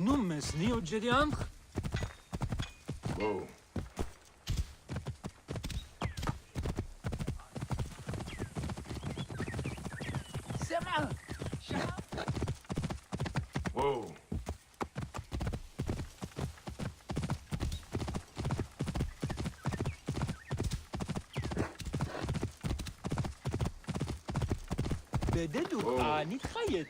Numes ni odjediam. Whoa. Sema. Whoa. بدلو آني خيط.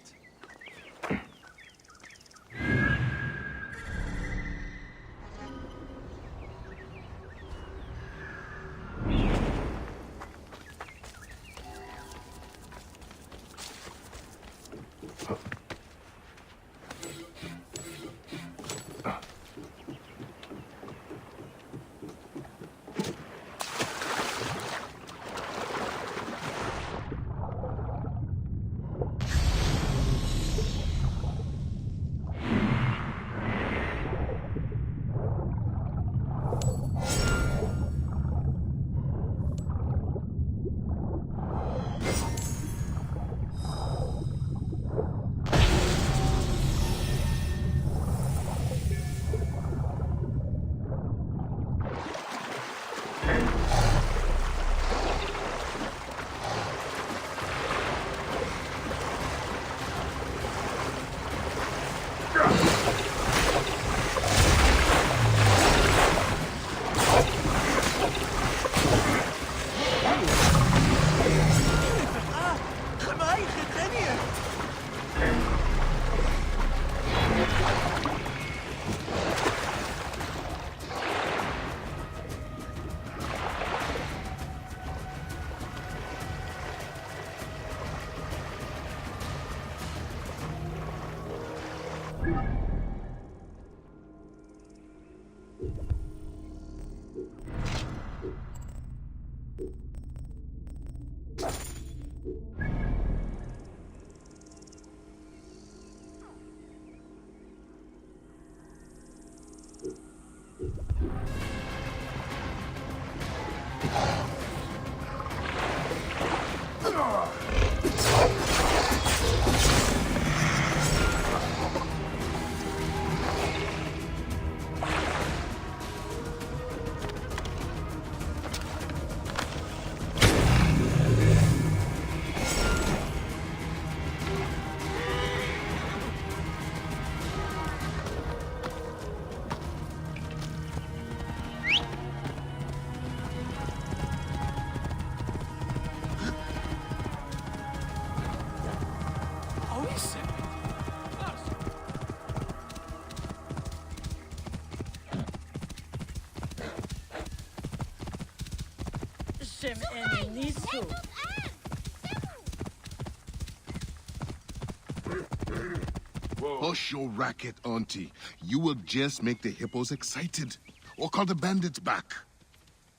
Hush your racket, Auntie. You will just make the hippos excited. Or call the bandits back.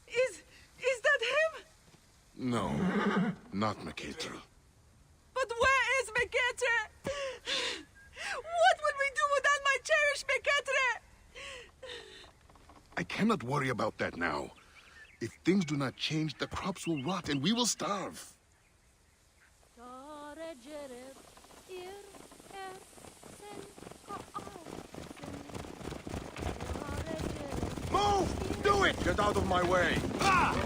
Is that him? No, not Mercator. But where is Mercator? What would we do without my cherished Mercator? I cannot worry about that now. If things do not change, the crops will rot and we will starve. Get out of my way!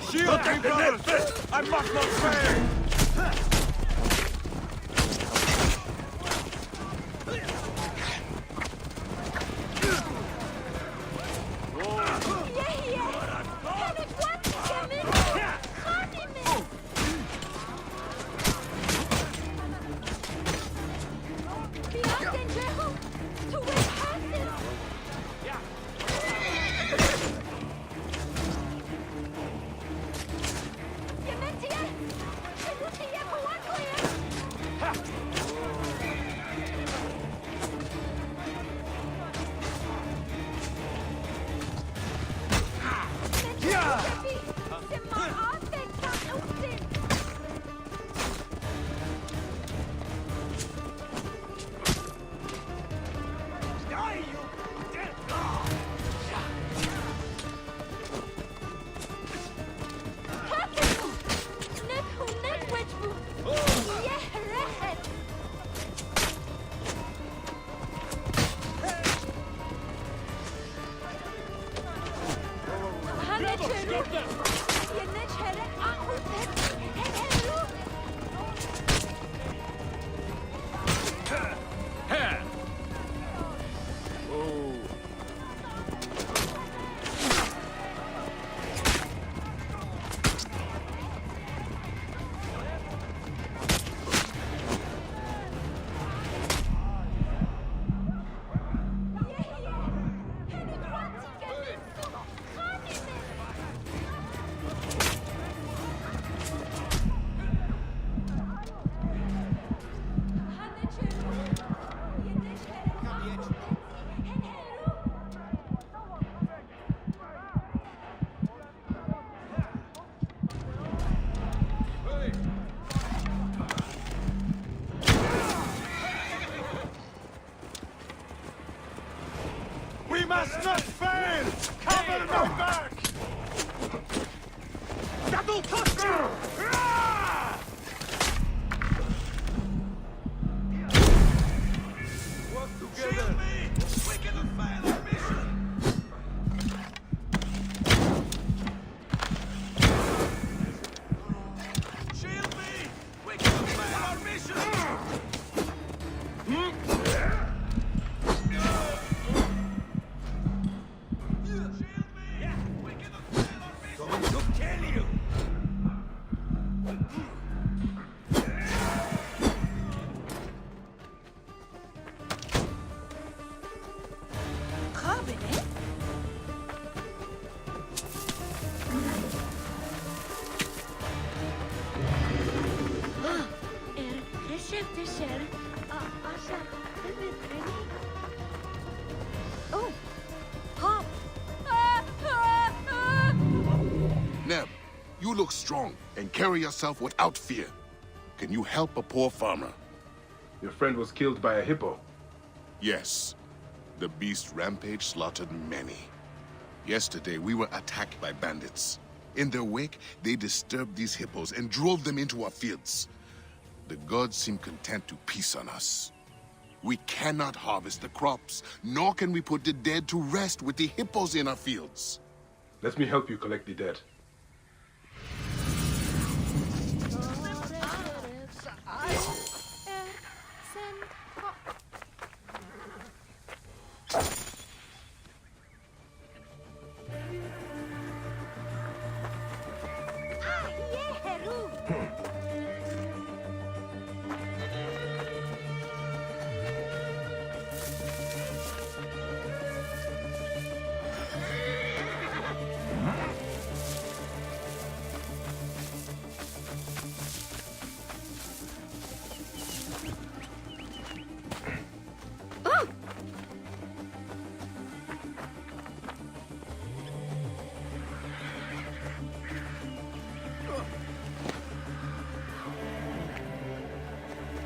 Shield keepers! I must not fail! We must not fail! Cover my back! Double touch! Work together! Shield me! We cannot fail our mission! Shield me! We cannot fail our mission! Neb, you look strong and carry yourself without fear. Can you help a poor farmer? Your friend was killed by a hippo. Yes. The beast rampage slaughtered many. Yesterday, we were attacked by bandits. In their wake, they disturbed these hippos and drove them into our fields. The gods seem content to peace on us. We cannot harvest the crops, nor can we put the dead to rest with the hippos in our fields. Let me help you collect the dead.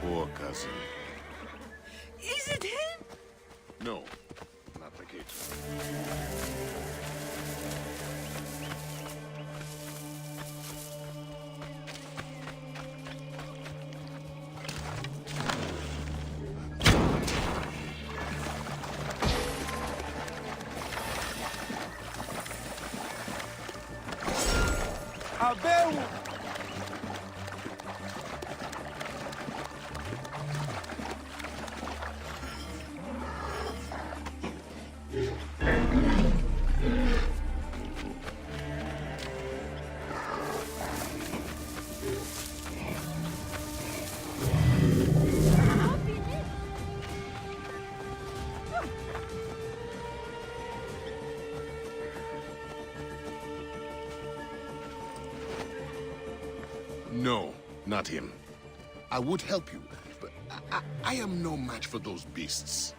Poor cousin. Is it him? No, not the kid. not him. I would help you, but I am no match for those beasts.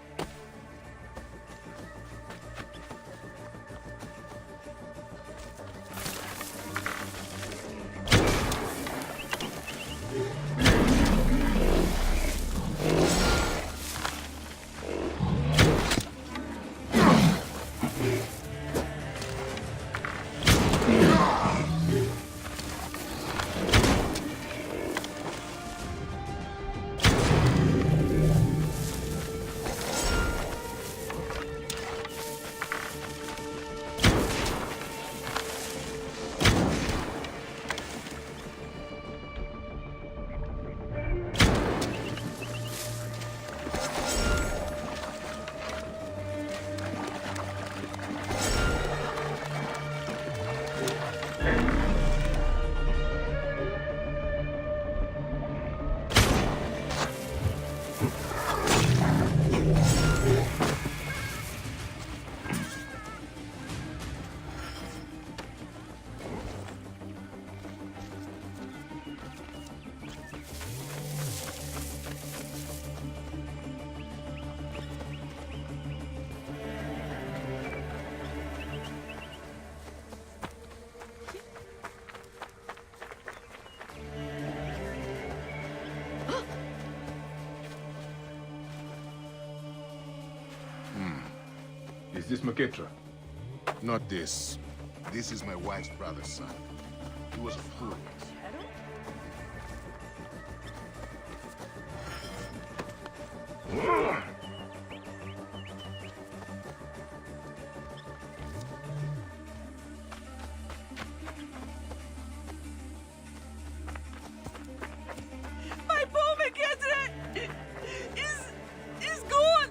Is this Maketra? Not this. This is my wife's brother's son. He was a fool. My bow, McKenzie! is gone!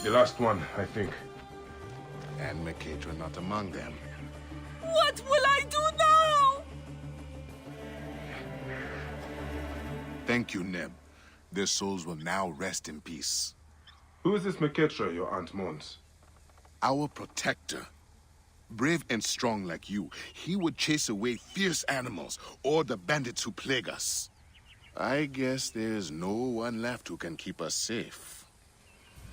The last one, I think. And Maketra not among them. What will I do now? Thank you, Neb. Their souls will now rest in peace. Who is this Maketra your aunt mourns? Our protector. Brave and strong like you, he would chase away fierce animals or the bandits who plague us. I guess there's no one left who can keep us safe.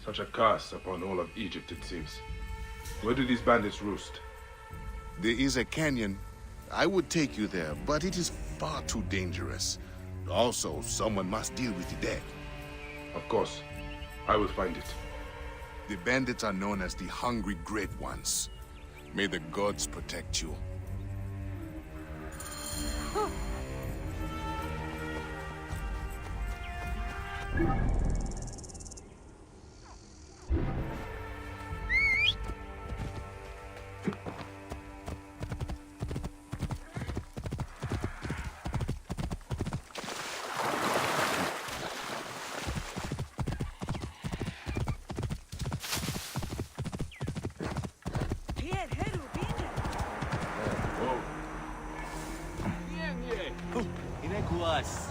Such a curse upon all of Egypt, it seems. Where do these bandits roost? There is a canyon. I would take you there, but it is far too dangerous. Also, someone must deal with the dead. Of course. I will find it. The bandits are known as the Hungry Great Ones. May the gods protect you. Inekuas.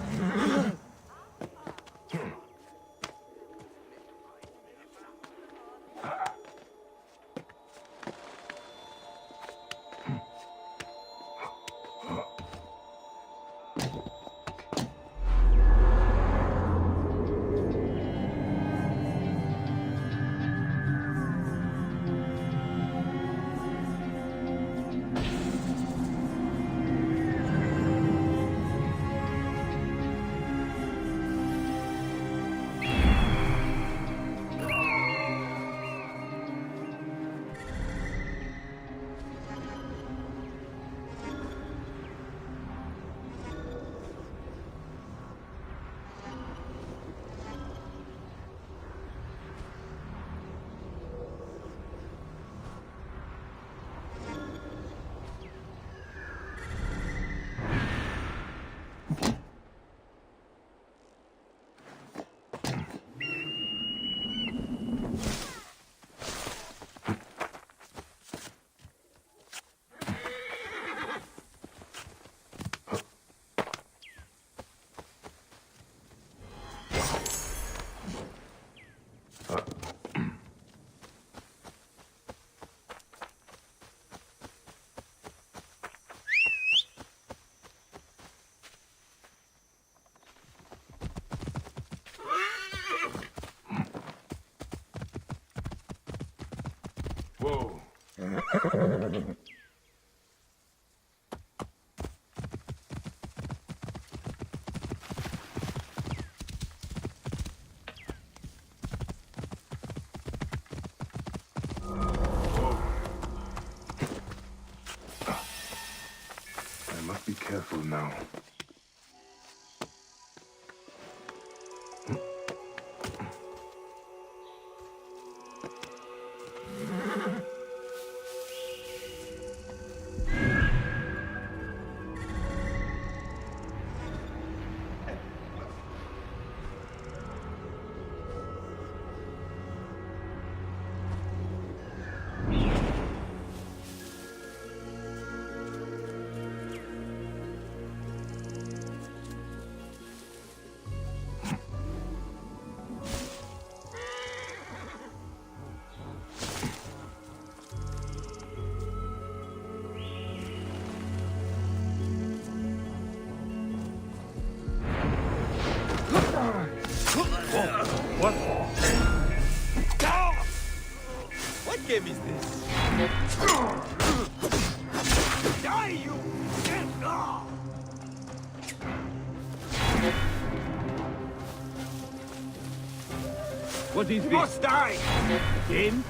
Whoa. I must be careful now. What? What game is this? Die, you! What is You must die! Game?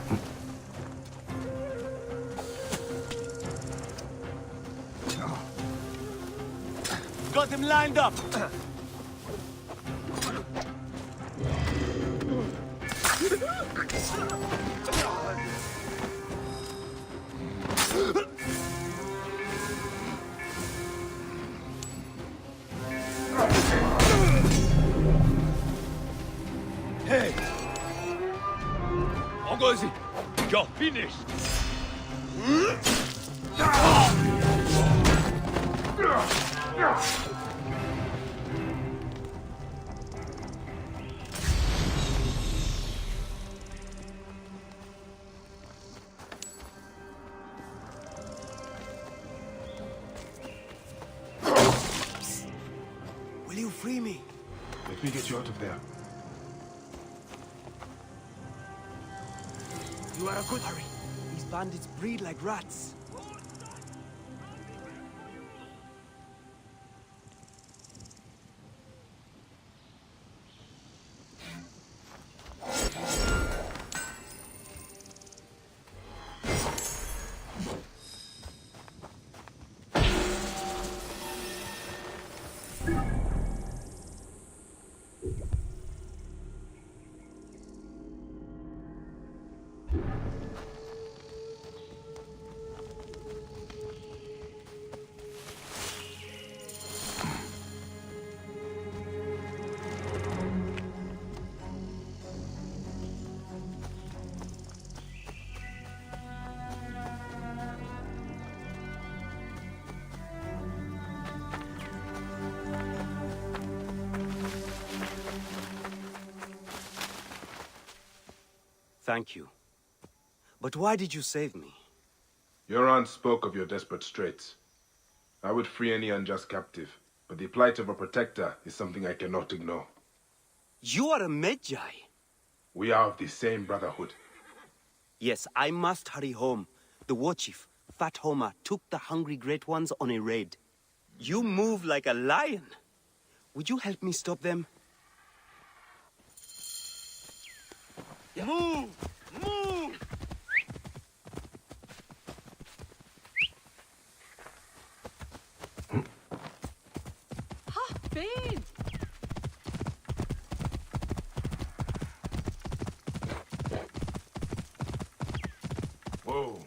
Got him lined up. Hey! Ogozi, you're finished! Will you free me? Let me get you out of there. You are a good hurry. These bandits breed like rats. Thank you. But why did you save me? Your aunt spoke of your desperate straits. I would free any unjust captive, but the plight of a protector is something I cannot ignore. You are a Medjay. We are of the same brotherhood. Yes, I must hurry home. The war chief, Fat Homer, took the hungry great ones on a raid. You move like a lion. Would you help me stop them? Move! Move! Ha! Fade! Whoa.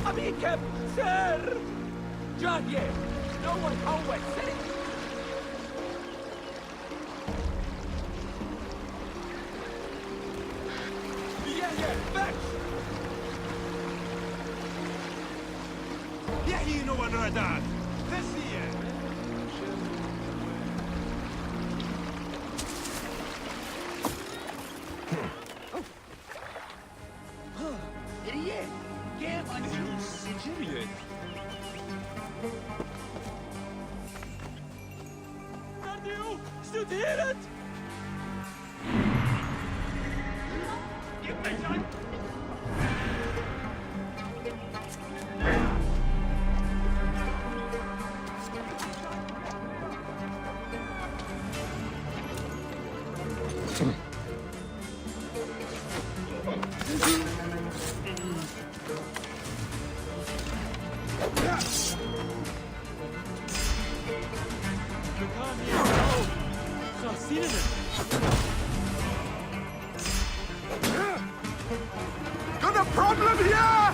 Amikem, sir! Jahye, no one always said it. Back! يحيي ونردان تسلية could hear it! Give me time! Got a problem here!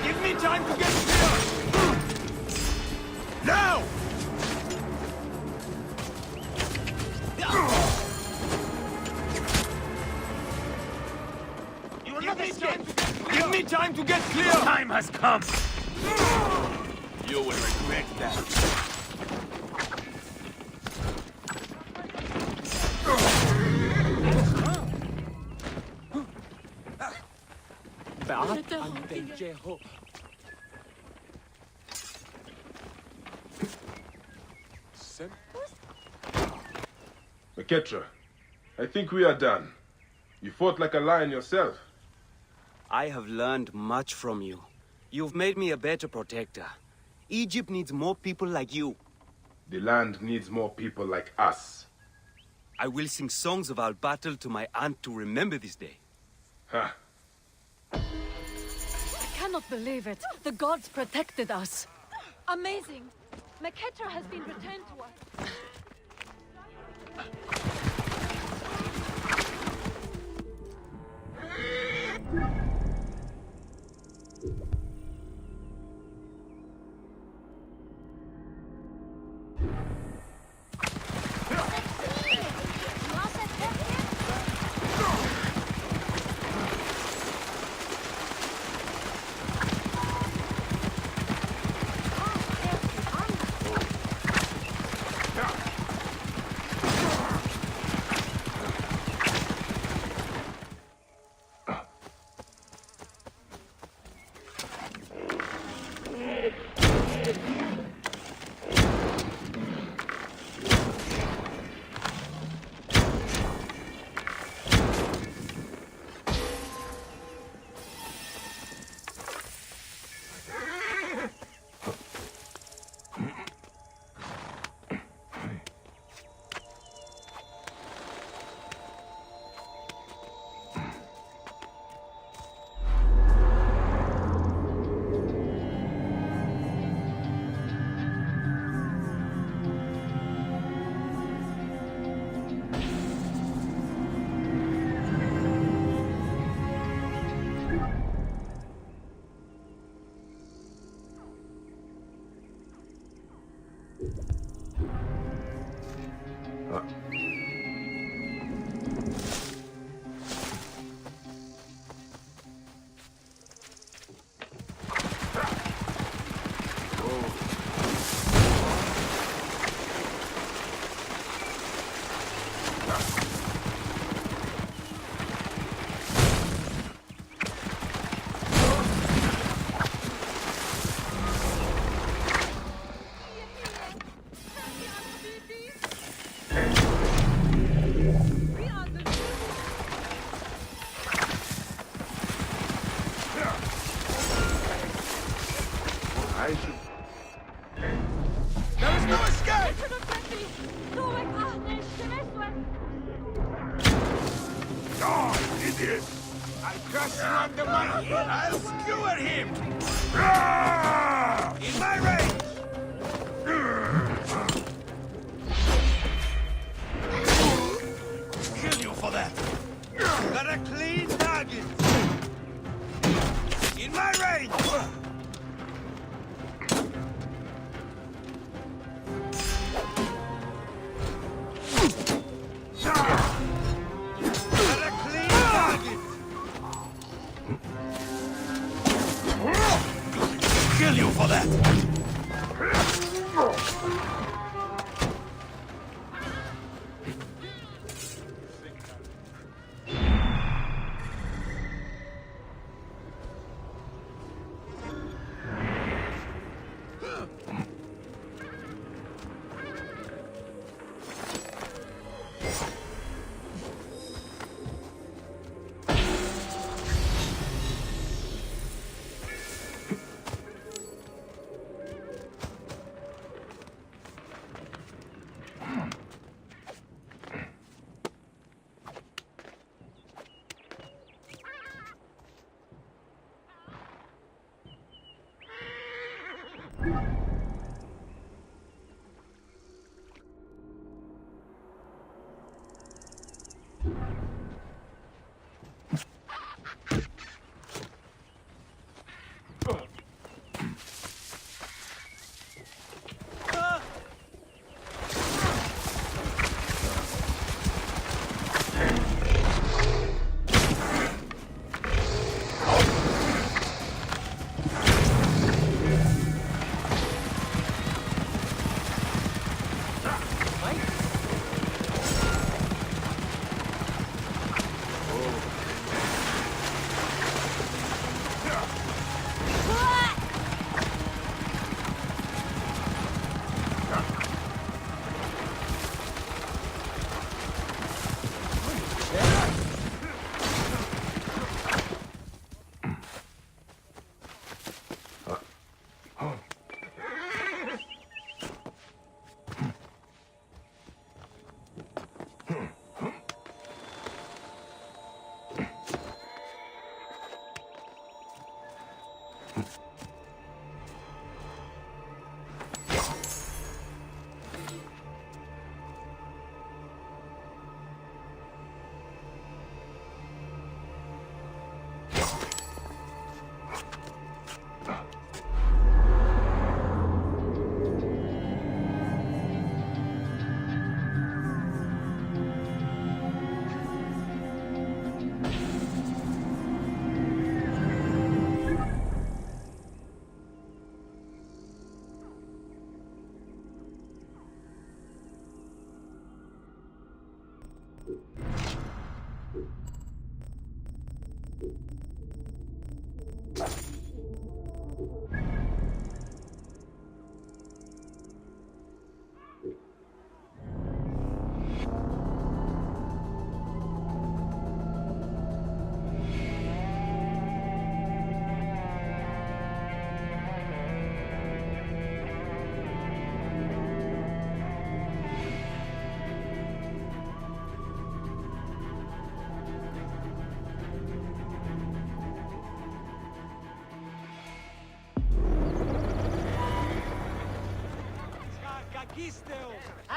Give me time to get clear! Now! Give me time to get clear! Time has come! You will regret that. Meketra, I think we are done. You fought like a lion yourself. I have learned much from you. You've made me a better protector. Egypt needs more people like you. The land needs more people like us. I will sing songs of our battle to my aunt to remember this day. Ha! I cannot believe it. The gods protected us. Amazing. Meketra has been returned to us. There is no escape! Oh, idiot! I trust you under my heel. I'll skewer him! In my range! Kill you for that! Got a clean target! In my range! Got a clean target! Kill you for that!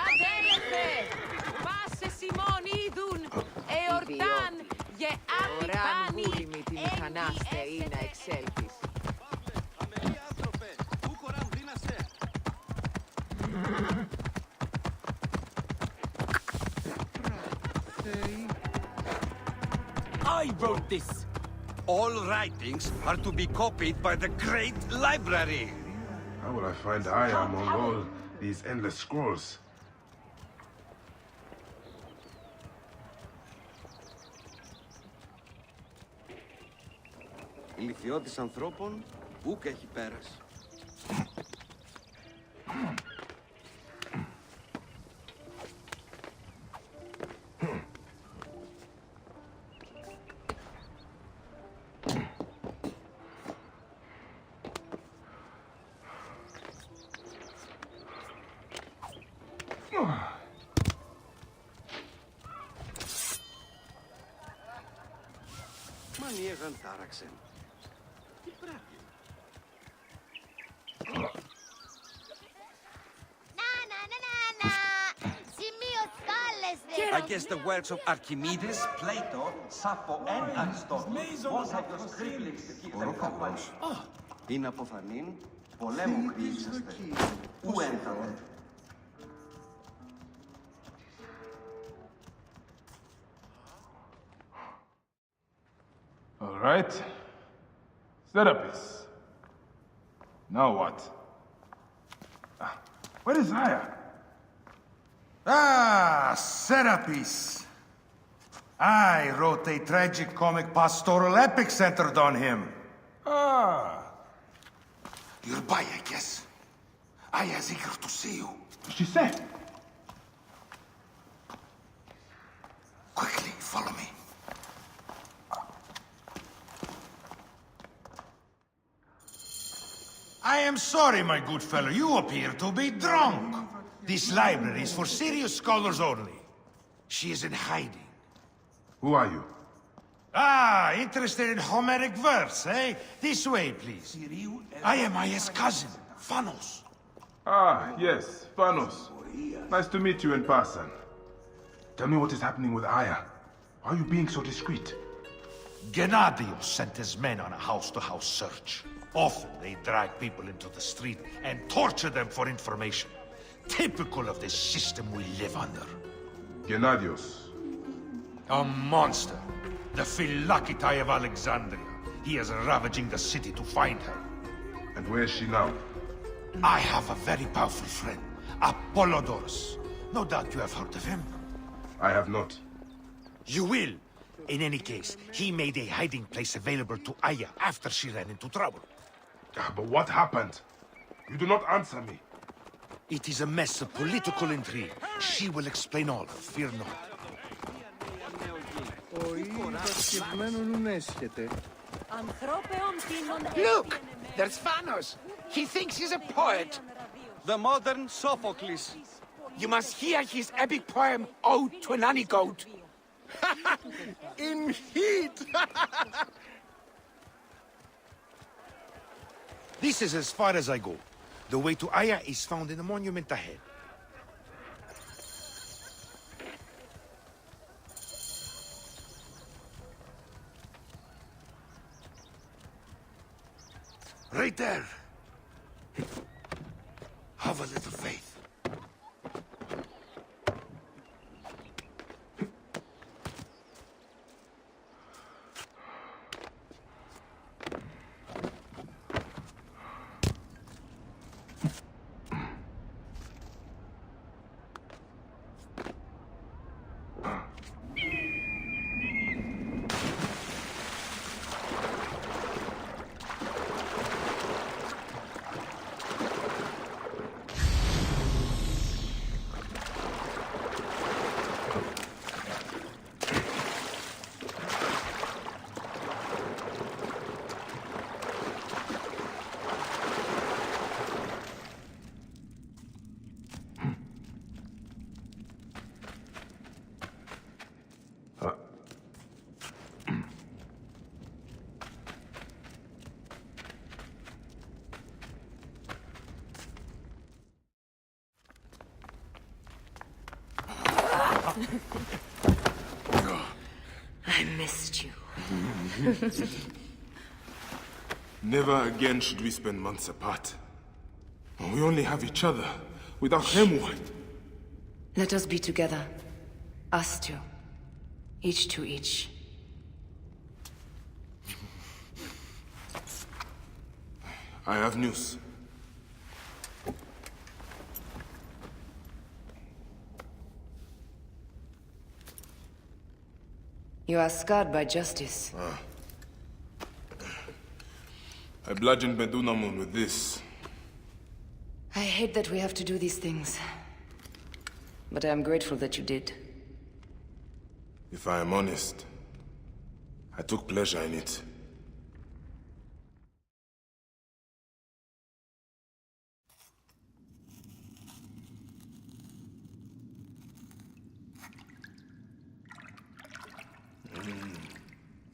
Αδέλφε, πάσε Σιμών είδουν, εορτάν, γε άπη πάνη, Ωράν με τη μηχανάστε ή να εξέλθεις. I wrote this. All writings are to be copied by the great library. How will I find I among all these endless scrolls? Η λυθιώτης ανθρώπων ούκ έχει πέρας. Μανία γαντάραξε. Τι πράγμα. I guess the works of Archimedes, Plato, Sappho, and Aristotle was of your scribblings to keep them company. Είναι αποθανήν, πολέμου χρήσεστε, ου ένταλε. All right. Serapis. Now what? Where is Aya? Ah, Serapis. I wrote a tragic comic pastoral epic centered on him. Ah. You're by, I guess. Aya's eager to see you. She said. Quickly, follow me. I am sorry, my good fellow. You appear to be drunk. This library is for serious scholars only. She is in hiding. Who are you? Ah, interested in Homeric verse, eh? This way, please. I am Aya's cousin, Phanos. Ah, yes, Vanos. Nice to meet you in person. Tell me what is happening with Aya. Why are you being so discreet? Gennadios sent his men on a house-to-house search. Often they drag people into the street and torture them for information. Typical of the system we live under. Gennadios. A monster. The Phylakitai of Alexandria. He is ravaging the city to find her. And where is she now? I have a very powerful friend, Apollodorus. No doubt you have heard of him. I have not. You will. In any case, he made a hiding place available to Aya after she ran into trouble. But what happened? You do not answer me. It is a mess of political intrigue. She will explain all, fear not. Look! There's Phanos! He thinks he's a poet! The modern Sophocles. You must hear his epic poem, Ode to a Nanny Goat. In heat! This is as far as I go. The way to Aya is found in the monument ahead. Right there. Have a little faith. I missed you. Never again should we spend months apart. We only have each other. Without him, what? Let us be together. Us two. Each to each. I have news. You are scarred by justice. I bludgeoned Medunamun with this. I hate that we have to do these things. But I am grateful that you did. If I am honest, I took pleasure in it.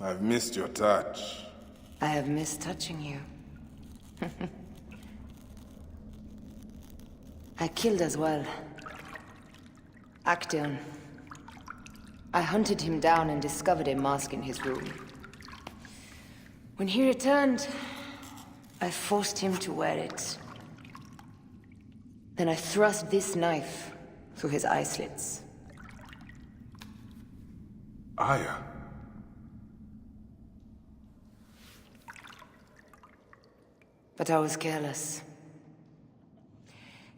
I've missed your touch. I have missed touching you. I killed as well. Actaeon. I hunted him down and discovered a mask in his room. When he returned, I forced him to wear it. Then I thrust this knife through his eye slits. Aya. But I was careless.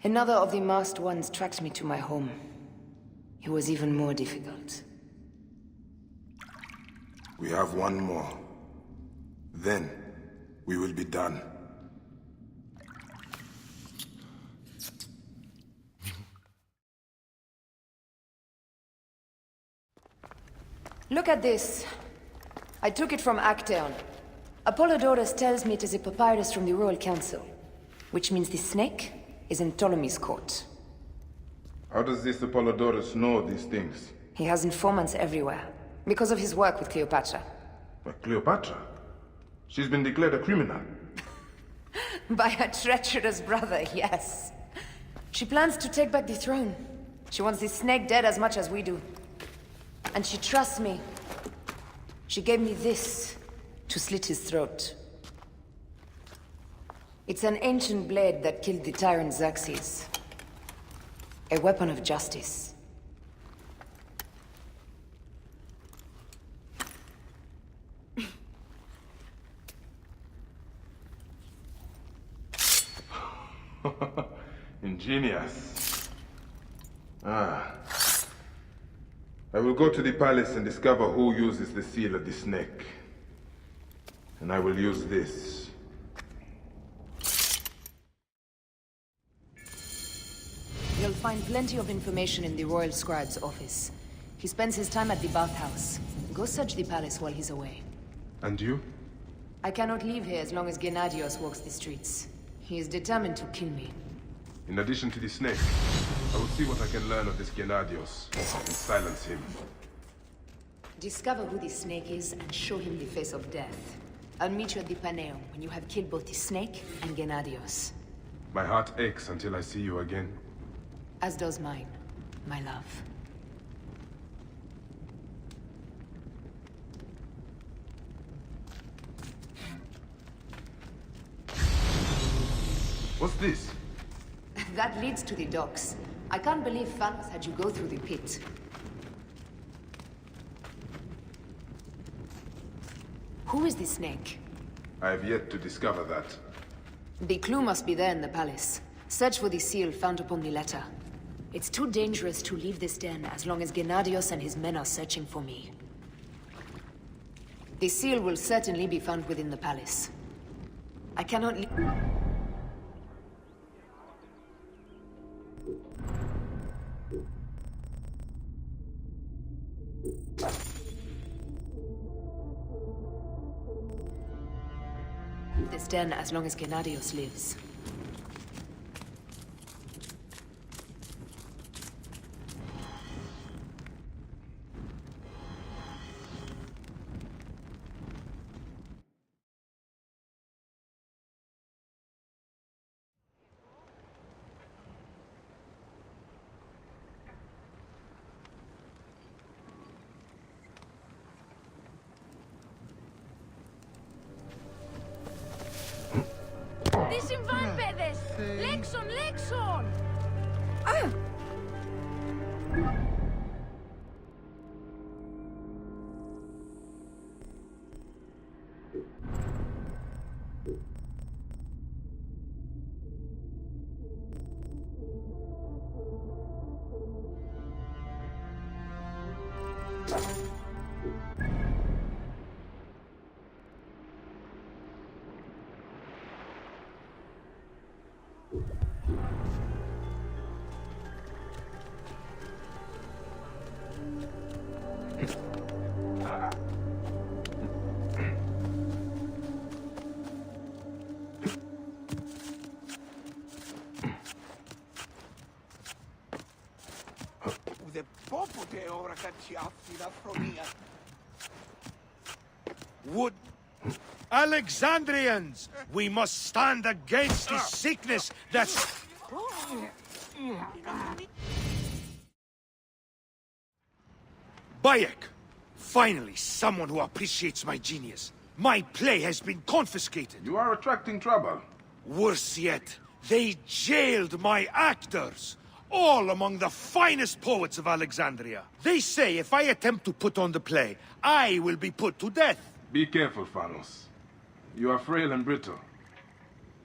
Another of the masked ones tracked me to my home. It was even more difficult. We have one more. Then, we will be done. Look at this. I took it from Actaeon. Apollodorus tells me it is a papyrus from the Royal Council, which means the snake is in Ptolemy's court. How does this Apollodorus know these things? He has informants everywhere, because of his work with Cleopatra. But Cleopatra? She's been declared a criminal. By her treacherous brother, yes. She plans to take back the throne. She wants this snake dead as much as we do. And she trusts me. She gave me this to slit his throat. It's an ancient blade that killed the tyrant Xerxes. A weapon of justice. Ingenious. Ah. I will go to the palace and discover who uses the seal of the snake. And I will use this. You'll find plenty of information in the Royal Scribe's office. He spends his time at the bathhouse. Go search the palace while he's away. And you? I cannot leave here as long as Gennadios walks the streets. He is determined to kill me. In addition to the snake, I will see what I can learn of this Gennadios and silence him. Discover who the snake is and show him the face of death. I'll meet you at the Paneum when you have killed both the snake and Gennadios. My heart aches until I see you again. As does mine, my love. What's this? That leads to the docks. I can't believe Thanos had you go through the pit. Who is the snake? I have yet to discover that. The clue must be there in the palace. Search for the seal found upon the letter. It's too dangerous to leave this den as long as Gennadios and his men are searching for me. The seal will certainly be found within the palace. I cannot leave... this den as long as Gennadios lives. Τι συμβάν, παιδες! Λέξον, λέξον! Would... Alexandrians! We must stand against this sickness that's... Bayek! Finally, someone who appreciates my genius. My play has been confiscated. You are attracting trouble. Worse yet, they jailed my actors. All among the finest poets of Alexandria. They say if I attempt to put on the play, I will be put to death. Be careful, Phanos. You are frail and brittle.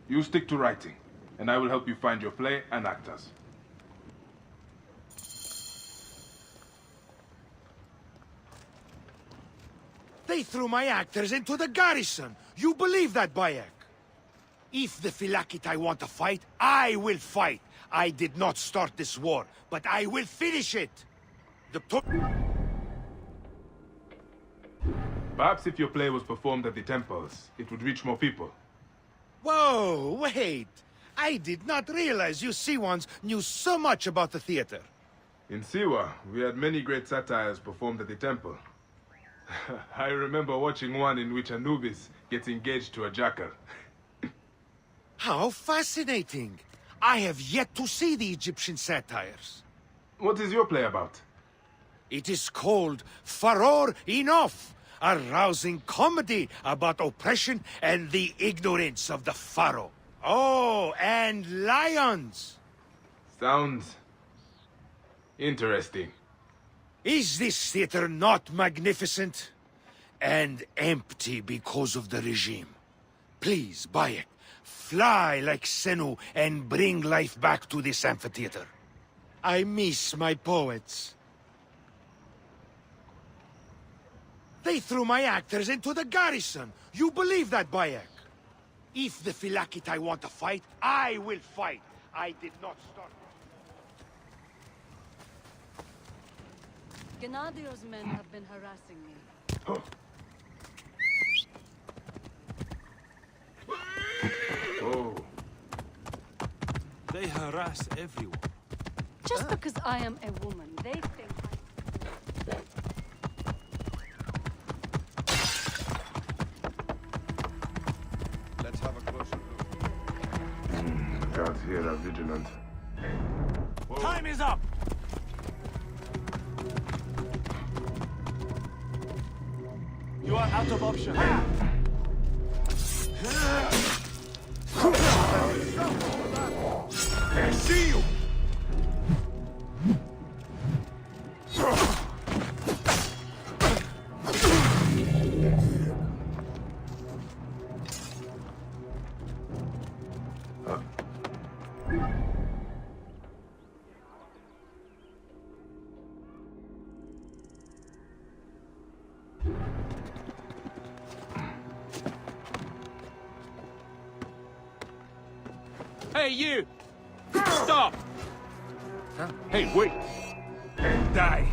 You stick to writing, and I will help you find your play and actors. They threw my actors into the garrison. You believe that, Bayek? If the Phylakitai want to fight, I will fight. I did not start this war, but I will finish it. Perhaps if your play was performed at the temples, it would reach more people. Whoa, wait. I did not realize you Siwans knew so much about the theater. In Siwa, we had many great satires performed at the temple. I remember watching one in which Anubis gets engaged to a jackal. How fascinating. I have yet to see the Egyptian satires. What is your play about? It is called RoarNYA, a rousing comedy about oppression and the ignorance of the pharaoh. Oh, and lions! Sounds interesting. Is this theater not magnificent? And empty because of the regime. Please, Bayek, fly like Senu and bring life back to this amphitheater. I miss my poets. They threw my actors into the garrison. You believe that, Bayek? If the Philakitai want to fight, I will fight. I did not start. Gennadio's men have been harassing me. Oh. They harass everyone. Just because I am a woman, they think Let's have a closer look. Guards here are vigilant. Time is up! You are out of options. I see you! Hey, you! Stop! Hey, wait! Die!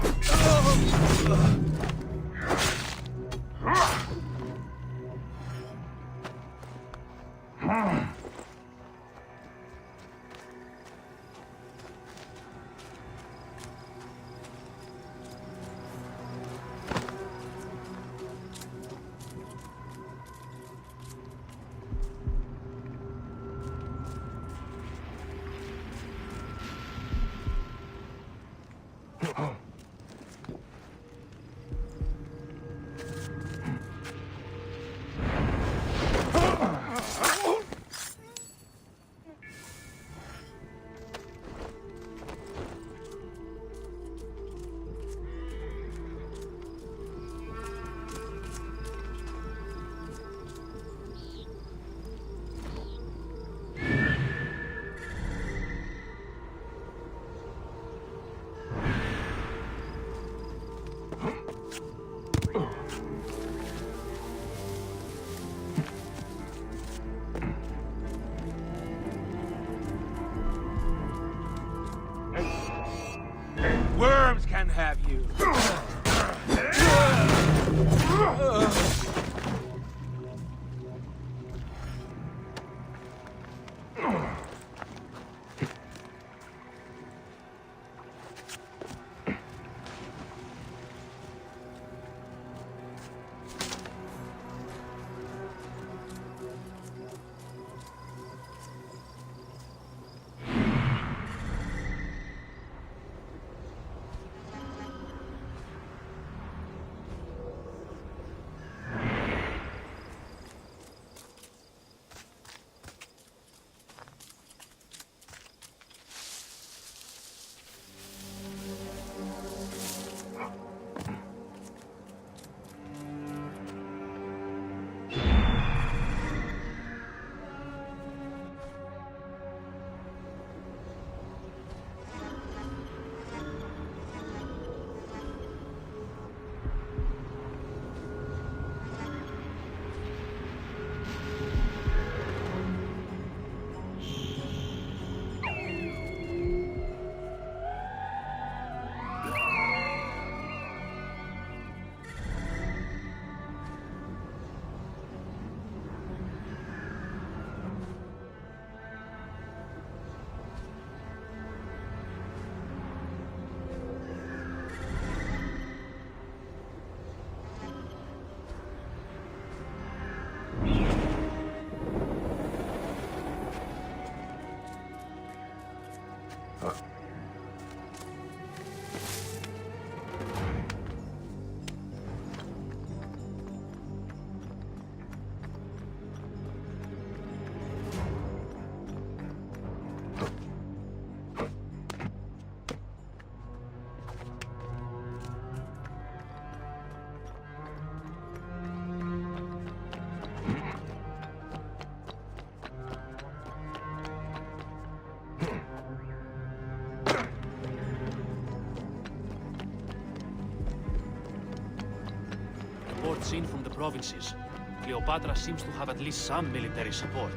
Reports seen from the provinces. Cleopatra seems to have at least some military support.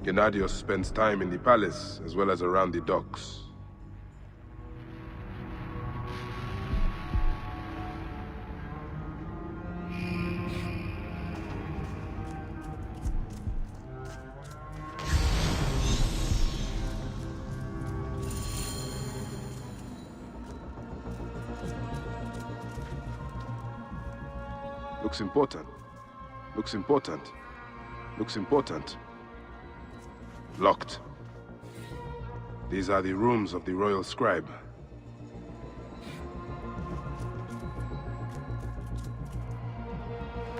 Gennadios spends time in the palace as well as around the docks. Looks important. Looks important. Looks important. Locked. These are the rooms of the royal scribe.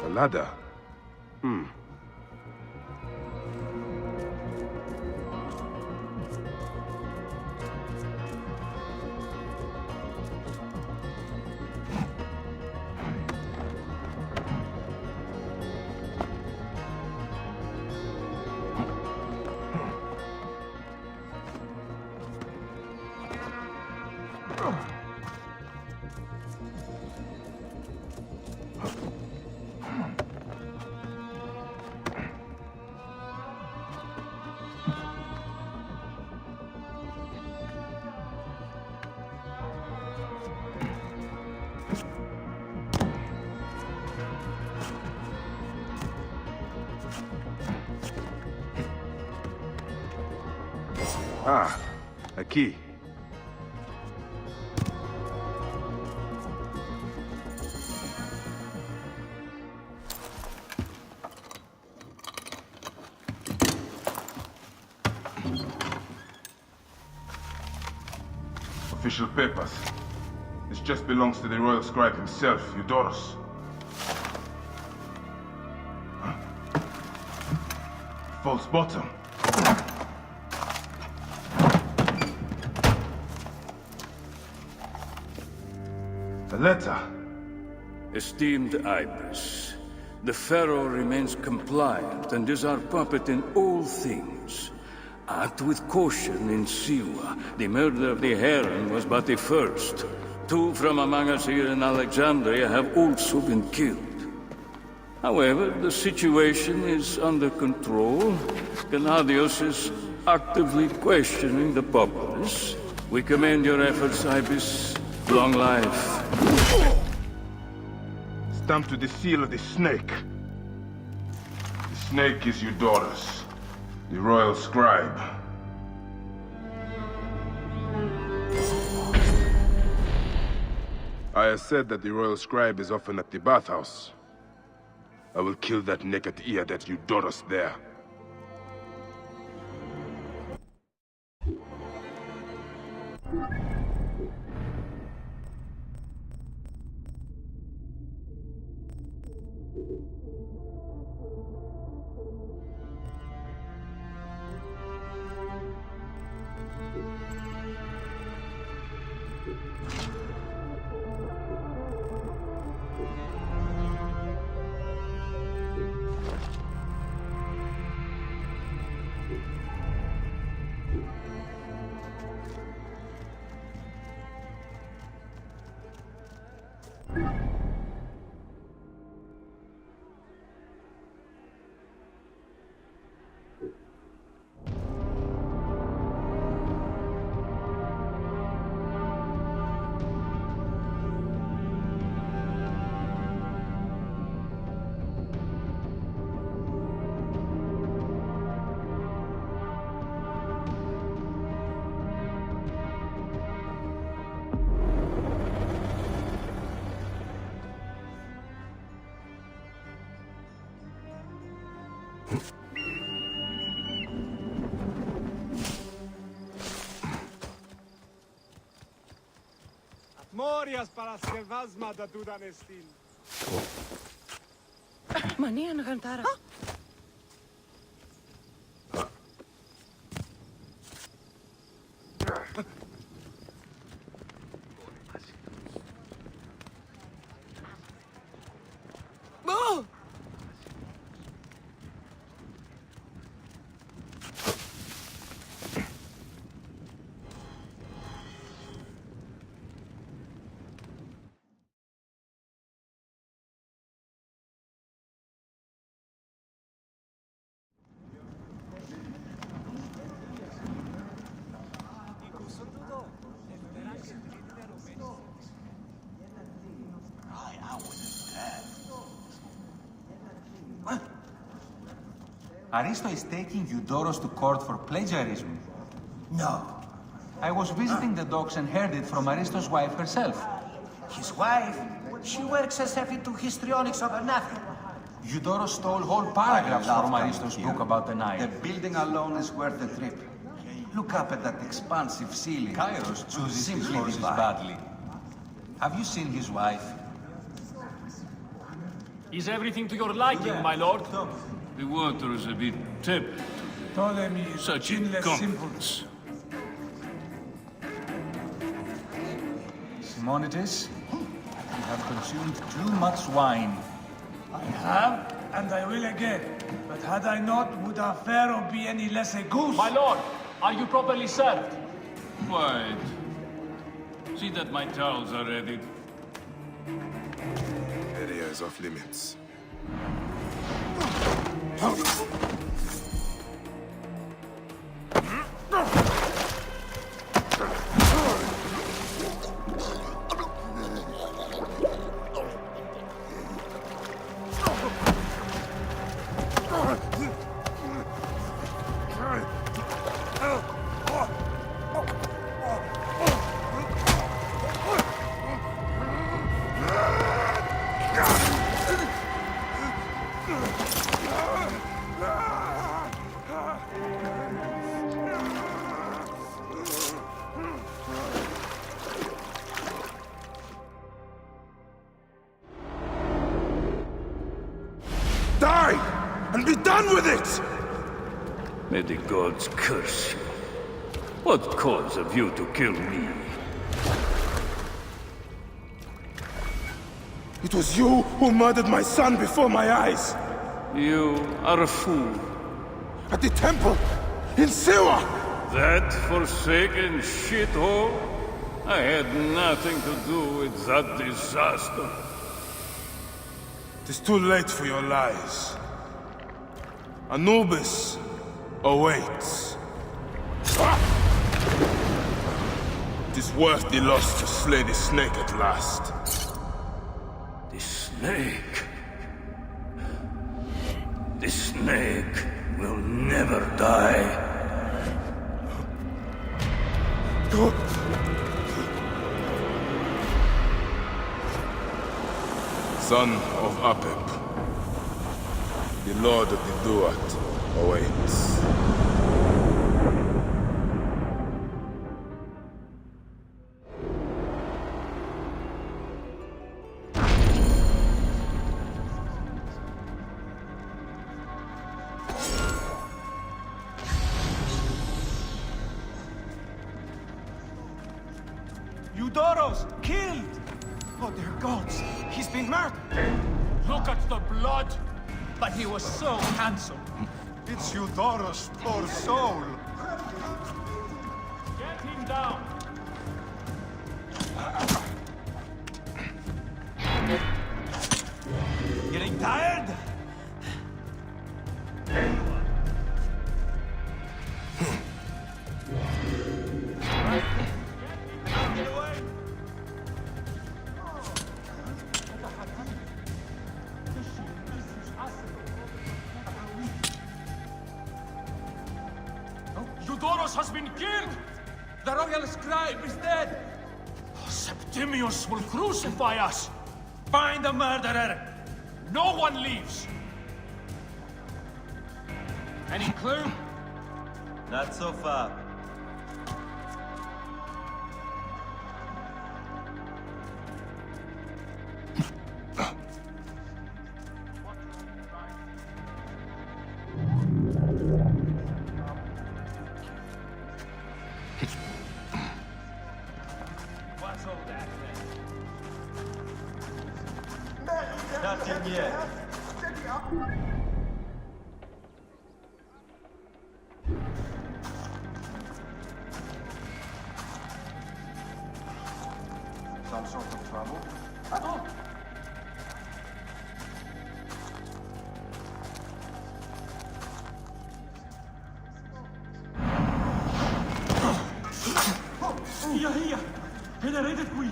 A ladder. Ah, a key. Official papers. This just belongs to the royal scribe himself, Eudoros. False bottom. A letter. Esteemed Ibis, the Pharaoh remains compliant and is our puppet in all things. Act with caution in Siwa. The murder of the Heron was but the first. 2 from among us here in Alexandria have also been killed. However, the situation is under control. Gennadios is actively questioning the populace. We commend your efforts, Ibis. Long life. Stamped with the seal of the snake. The snake is Eudoros, the royal scribe. I have said that the royal scribe is often at the bathhouse. I will kill that naked ear that Eudoros there. Morias παρασκευάσματα του ήταν εστίν. Μανία να γαντάρα. Aristo is taking Eudoros to court for plagiarism. No. I was visiting the docks and heard it from Aristo's wife herself. His wife? She works herself into histrionics over nothing. Eudoros stole whole paragraphs from Aristo's book about the Nile. The building alone is worth the trip. Look up at that expansive ceiling. Kairos chooses his horses badly. Have you seen his wife? Is everything to your liking, my lord? The water is a bit tepid. Ptolemy is Such incompetence. Simonides, you have consumed too much wine. I have, and I will again. But had I not, would our pharaoh be any less a goose? My lord, are you properly served? Quiet. See that my towels are ready. Area is off limits. Die! And be done with it! May the gods curse you. What cause have you to kill me? It was you who murdered my son before my eyes! You are a fool. At the temple! In Siwa! That forsaken shithole? I had nothing to do with that disaster. It is too late for your lies. Anubis awaits. It is worth the loss to slay the snake at last. The snake? The snake will never die. Son of Apep, The Lord of the Duat awaits. Eudoros, killed! Oh, dear gods, he's been murdered! Look at the blood! But he was so handsome. It's Eudoros, poor soul! Get him down! Getting tired? Eudoros has been killed! The royal scribe is dead! Septimius will crucify us! Find the murderer! No one leaves! Any clue? Not so far. What's all that then? Nothing yet. Some sort of trouble? Via! Venerated qui!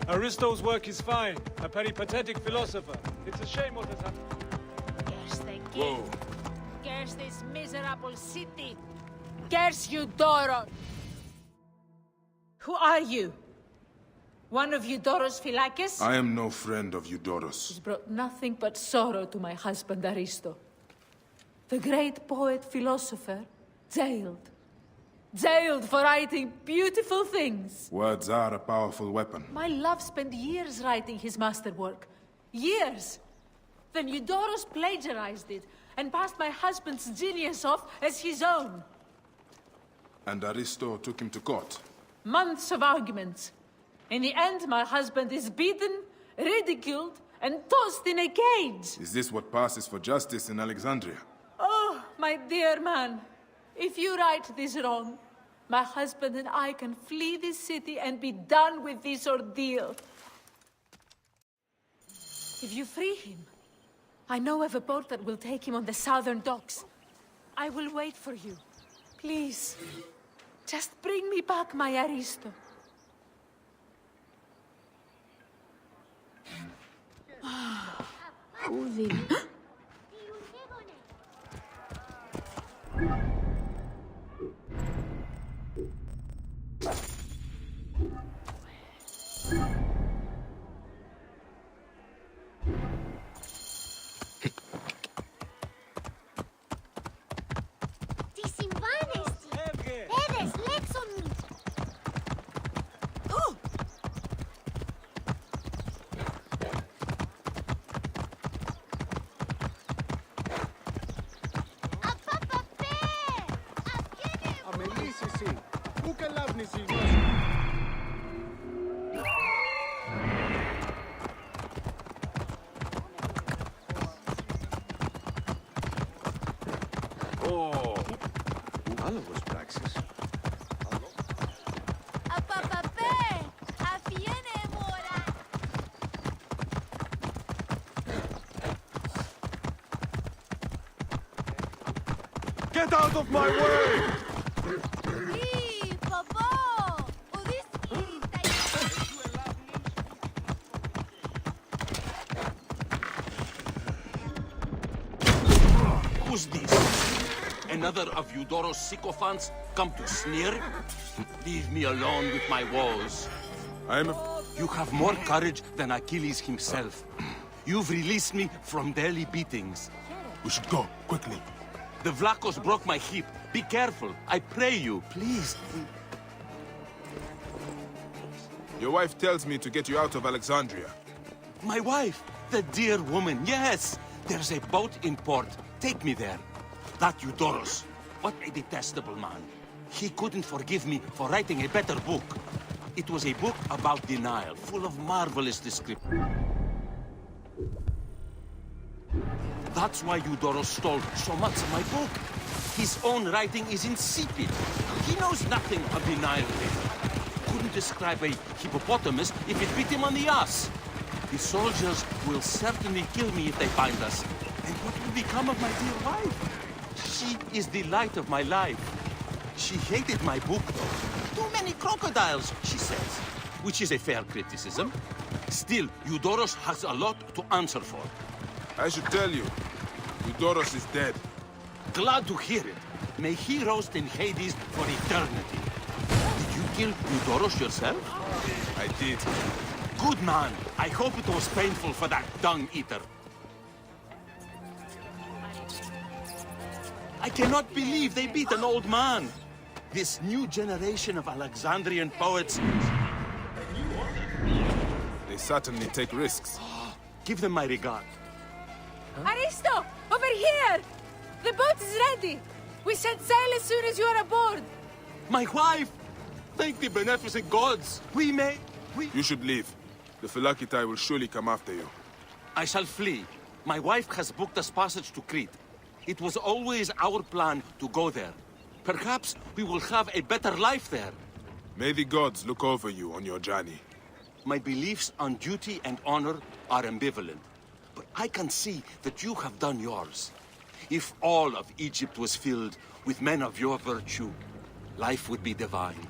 Aristo's work is fine. A peripatetic philosopher. It's a shame what has happened. Curse the king. Curse this miserable city. Curse Eudoros. Who are you? One of Eudoros Philakis? I am no friend of Eudoros. He's brought nothing but sorrow to my husband Aristo. The great poet philosopher, jailed. Jailed for writing beautiful things. Words are a powerful weapon. My love spent years writing his masterwork. Years! Then Eudoros plagiarized it and passed my husband's genius off as his own. And Aristo took him to court. Months of arguments. In the end, my husband is beaten, ridiculed, and tossed in a cage. Is this what passes for justice in Alexandria? Oh, my dear man, if you right this wrong, my husband and I can flee this city and be done with this ordeal. If you free him, I know of a boat that will take him on the southern docks. I will wait for you. Please, just bring me back my Aristo. Τι συμβάνεσαι! Έδες, λέξον μου! Αμελής εσύ! Πού καλάβνεις η Άλογος πράξεις. Απαπαπέ! Αφιένε μωρά! Get out of my way! Ι, παπώ! Ουδείς Who's this? Another of Eudoros' sycophants come to sneer? Leave me alone with my woes. You have more courage than Achilles himself. You've released me from daily beatings. We should go, quickly. The Vlachos broke my hip. Be careful, I pray you, please. Your wife tells me to get you out of Alexandria. My wife, the dear woman, yes. There's a boat in port. Take me there. That Eudoros, what a detestable man. He couldn't forgive me for writing a better book. It was a book about denial, full of marvelous description. That's why Eudoros stole so much of my book. His own writing is insipid. He knows nothing of denial. Couldn't describe a hippopotamus if it bit him on the ass. The soldiers will certainly kill me if they find us. And what will become of my dear wife? She is the light of my life. She hated my book, though. Too many crocodiles, she says. Which is a fair criticism. Still, Eudoros has a lot to answer for. I should tell you, Eudoros is dead. Glad to hear it. May he roast in Hades for eternity. Did you kill Eudoros yourself? I did. Good man. I hope it was painful for that dung-eater. I cannot believe they beat an old man. This new generation of Alexandrian poets... They certainly take risks. Give them my regard. Aristo! Over here! The boat is ready! We set sail as soon as you are aboard! My wife! Thank the beneficent gods! We may... You should leave. The Phylakitai will surely come after you. I shall flee. My wife has booked us passage to Crete. It was always our plan to go there. Perhaps we will have a better life there. May the gods look over you on your journey. My beliefs on duty and honor are ambivalent. But I can see that you have done yours. If all of Egypt was filled with men of your virtue, life would be divine.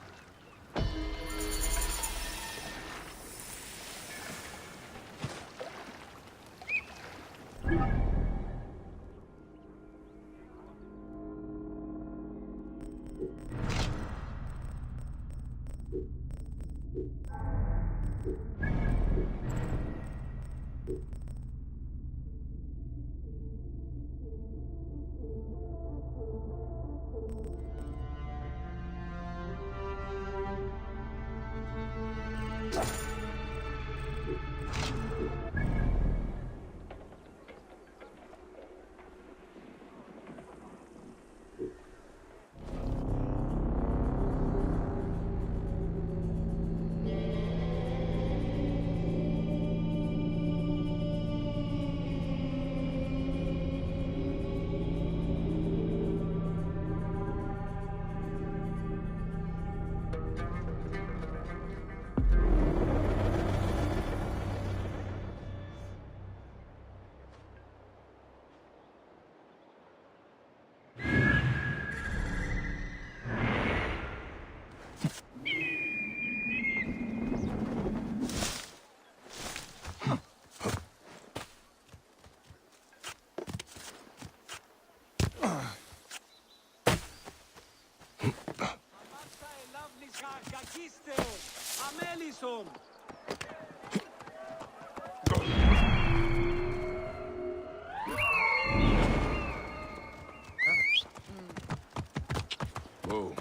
Whoa.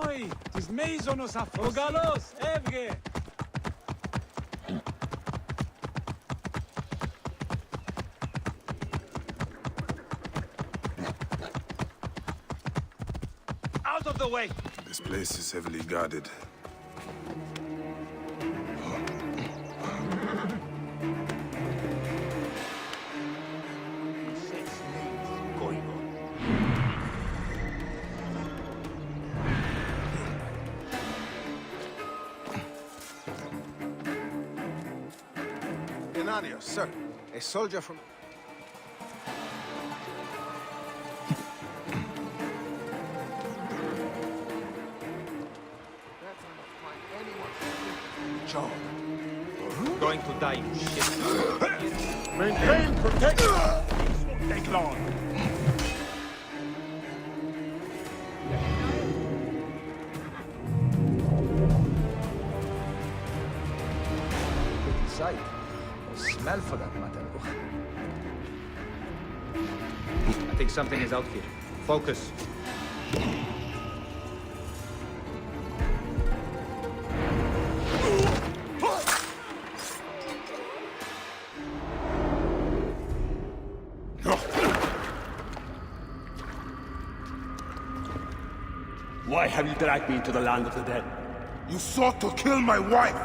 Oi, tis meizonos afogalos, evge. Out of the way! This place is heavily guarded. Denario, sir. A soldier from... Joe. Going to die, you shit. Maintain protection! This won't take long. Good sight. Or smell for that matter. I think something is out here. Focus. Why have you dragged me into the land of the dead? You sought to kill my wife!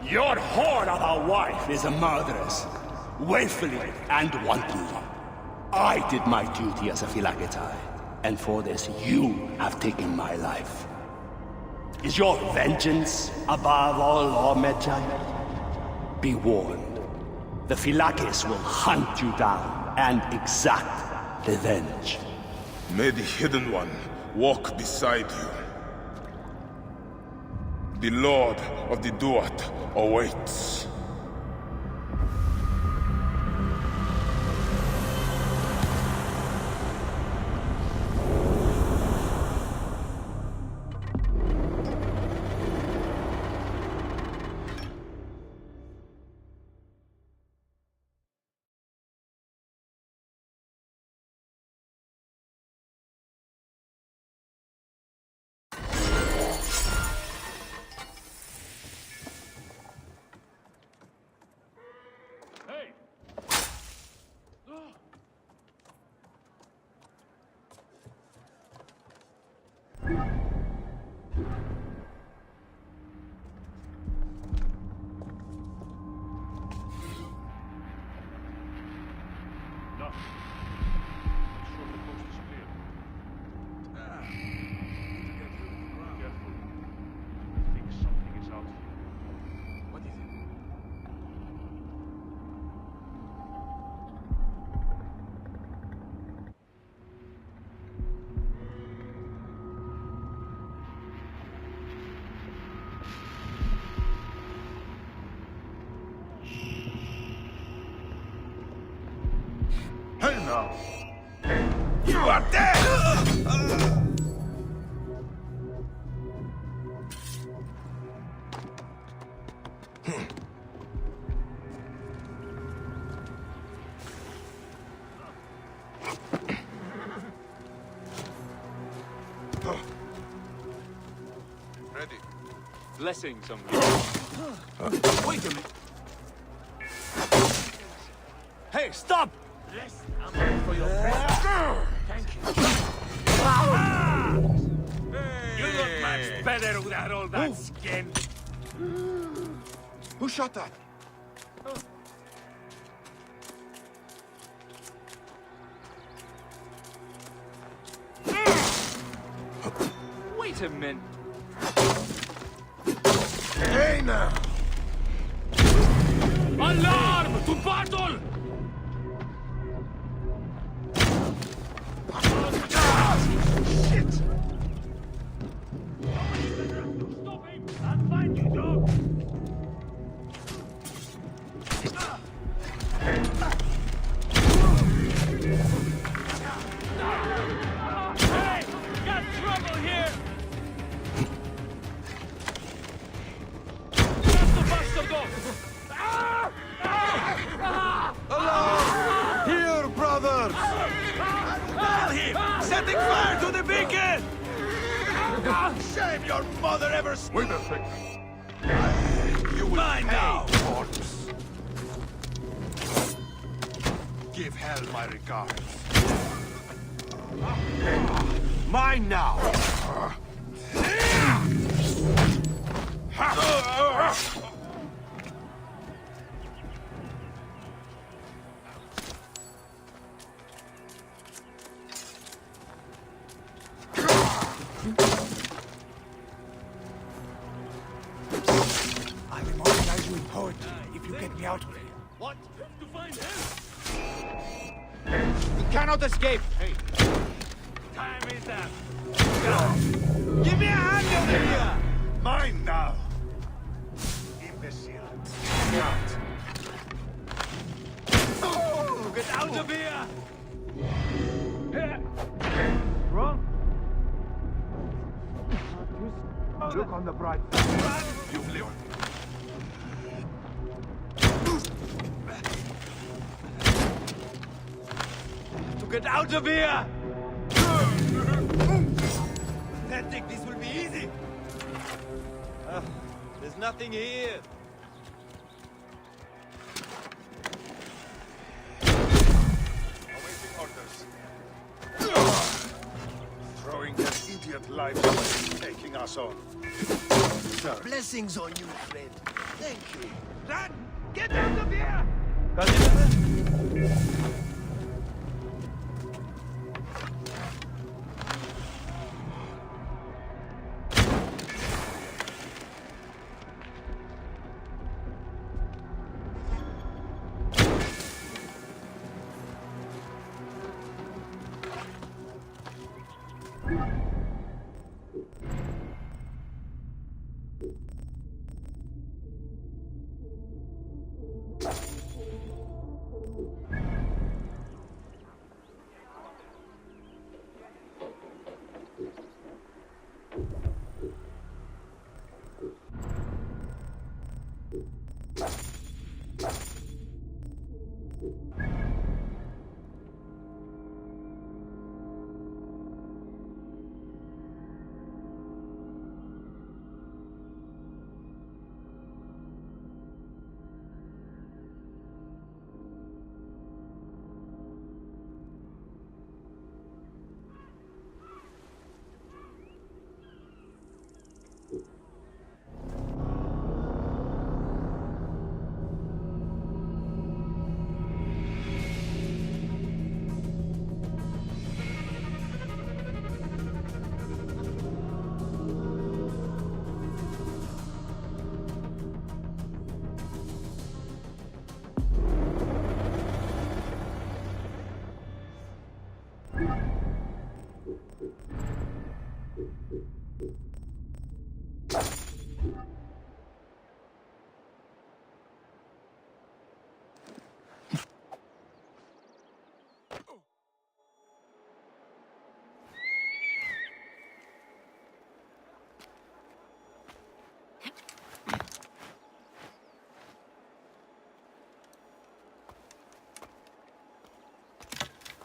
Your whore of a wife is a murderess, willfully and wantonly. I did my duty as a Phylakitai, and for this you have taken my life. Is your vengeance above all law, Medjay? Be warned, the Phylakis will hunt you down and exact revenge. May the Hidden One walk beside you. The Lord of the Duat awaits. Hey now! You are dead! Ready. Blessings on you. Wait a minute! Hey, stop! For your Thank you. You look much better without all that skin. Who shot that? Wait a minute. Hey now! Alarm! To battle! Shit! Stop him! I'll find you, dog! Hey! Got trouble here! shame your mother ever... Wait a second. You will Mine pay, now. corpse. Give hell my regards. Mine now! I will monetize you in poetry if you get me out of here. What? To find him? You cannot escape! Hey. Time is up. Give me a hand over here! Mine now! Imbecile. Out. Oh, get out of here! Wrong? Look on the bright side. You live. To get out of here! Didn't think this will be easy. There's nothing here. Awaiting orders. Throwing that idiot life away, taking us on. Sir. Blessings on you, friend. Thank you. Run! Get out of here!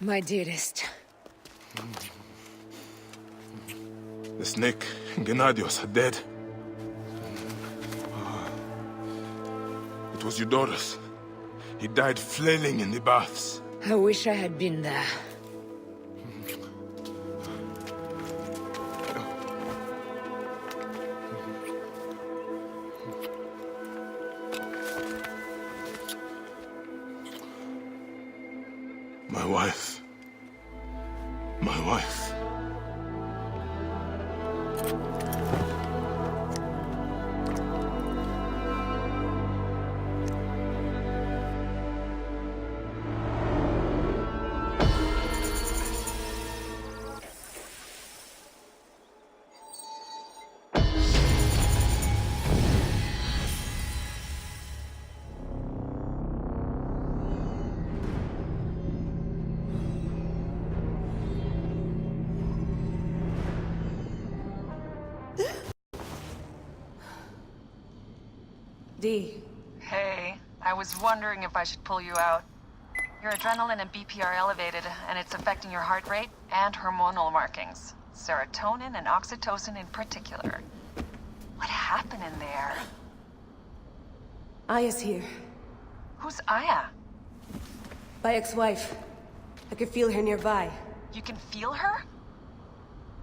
My dearest. The snake and Gennadios are dead. It was Eudoros. He died flailing in the baths. I wish I had been there. My wife. My wife. Dee. Hey, I was wondering if I should pull you out. Your adrenaline and BP are elevated, and it's affecting your heart rate and hormonal markings. Serotonin and oxytocin in particular. What happened in there? Aya's here. Who's Aya? My ex-wife. I could feel her nearby. You can feel her?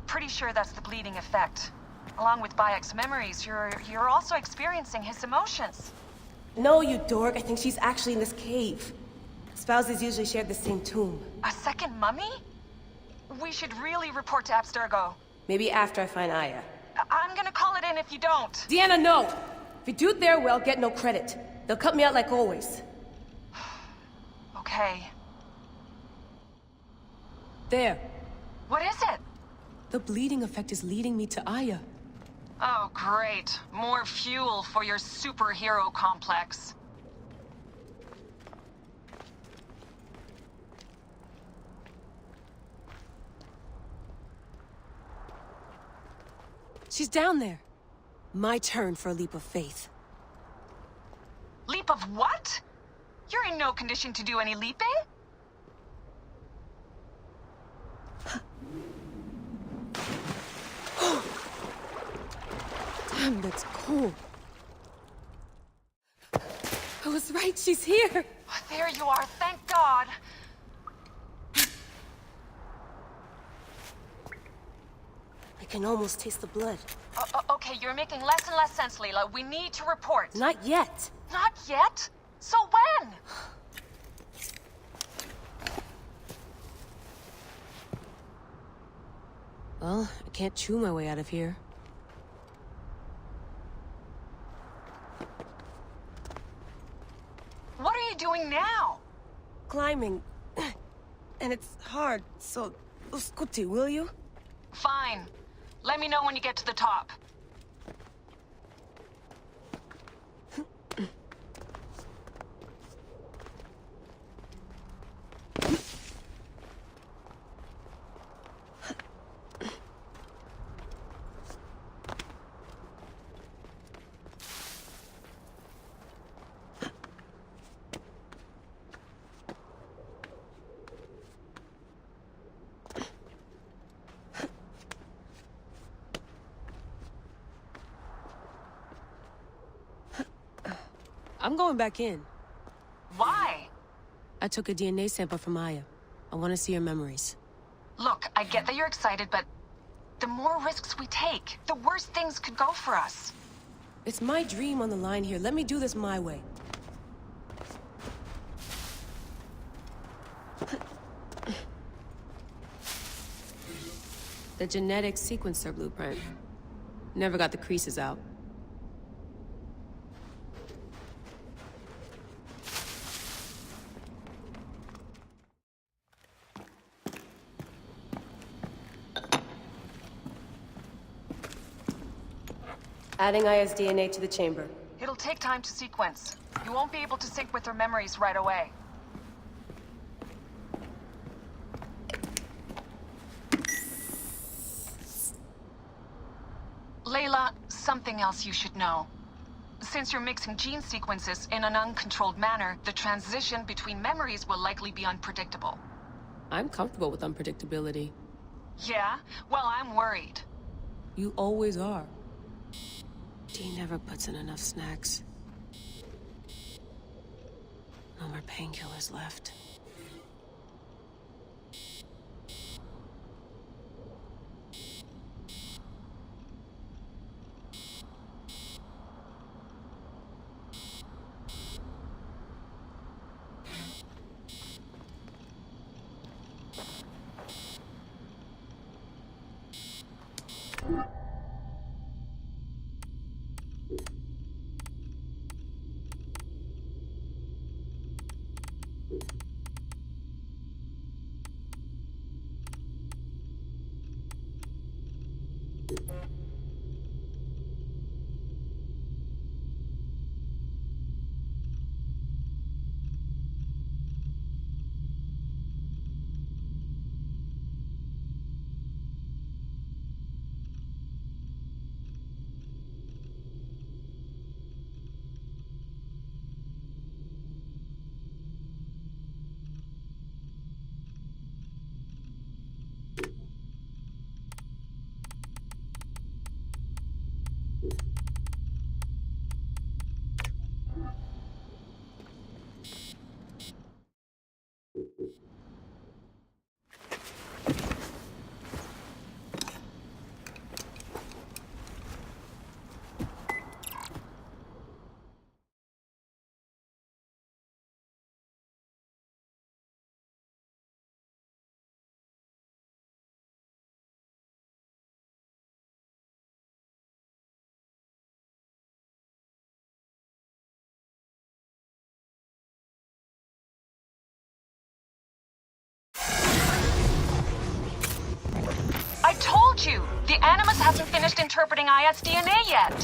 Pretty sure that's the bleeding effect. Along with Bayek's memories, you're also experiencing his emotions. No, you dork. I think she's actually in this cave. Spouses usually share the same tomb. A second mummy? We should really report to Abstergo. Maybe after I find Aya. I'm gonna call it in if you don't. Deanna, no! If you do it there, well, I'll get no credit. They'll cut me out like always. Okay. There. What is it? The bleeding effect is leading me to Aya. Oh, great. More fuel for your superhero complex. She's down there. My turn for a leap of faith. Leap of what? You're in no condition to do any leaping? Damn, that's cold. I was right, she's here. Oh, there you are, thank God. I can almost taste the blood. Okay, you're making less and less sense, Leila. We need to report. Not yet. Not yet? So when? Well, I can't chew my way out of here. What are you doing now? Climbing. And it's hard, so... Scuti, will you? Fine. Let me know when you get to the top. I'm going back in. Why? I took a DNA sample from Aya. I want to see her memories. Look, I get that you're excited, but the more risks we take, the worse things could go for us. It's my dream on the line here. Let me do this my way. The genetic sequencer blueprint. Never got the creases out. Adding Aya's DNA to the chamber. It'll take time to sequence. You won't be able to sync with her memories right away. Layla, something else you should know. Since you're mixing gene sequences in an uncontrolled manner, the transition between memories will likely be unpredictable. I'm comfortable with unpredictability. Yeah? Well, I'm worried. You always are. Dee never puts in enough snacks. No more painkillers left. I told you! The Animus hasn't finished interpreting IS DNA yet!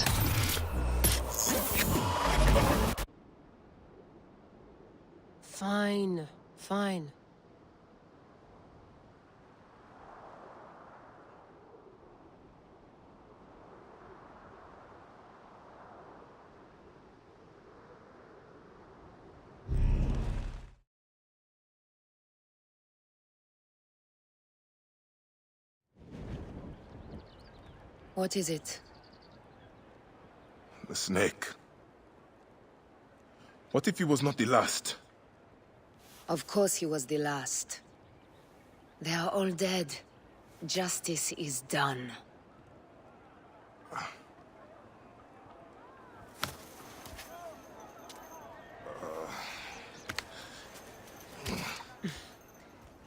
Fine, fine. What is it? The snake. What if he was not the last? Of course he was the last. They are all dead. Justice is done.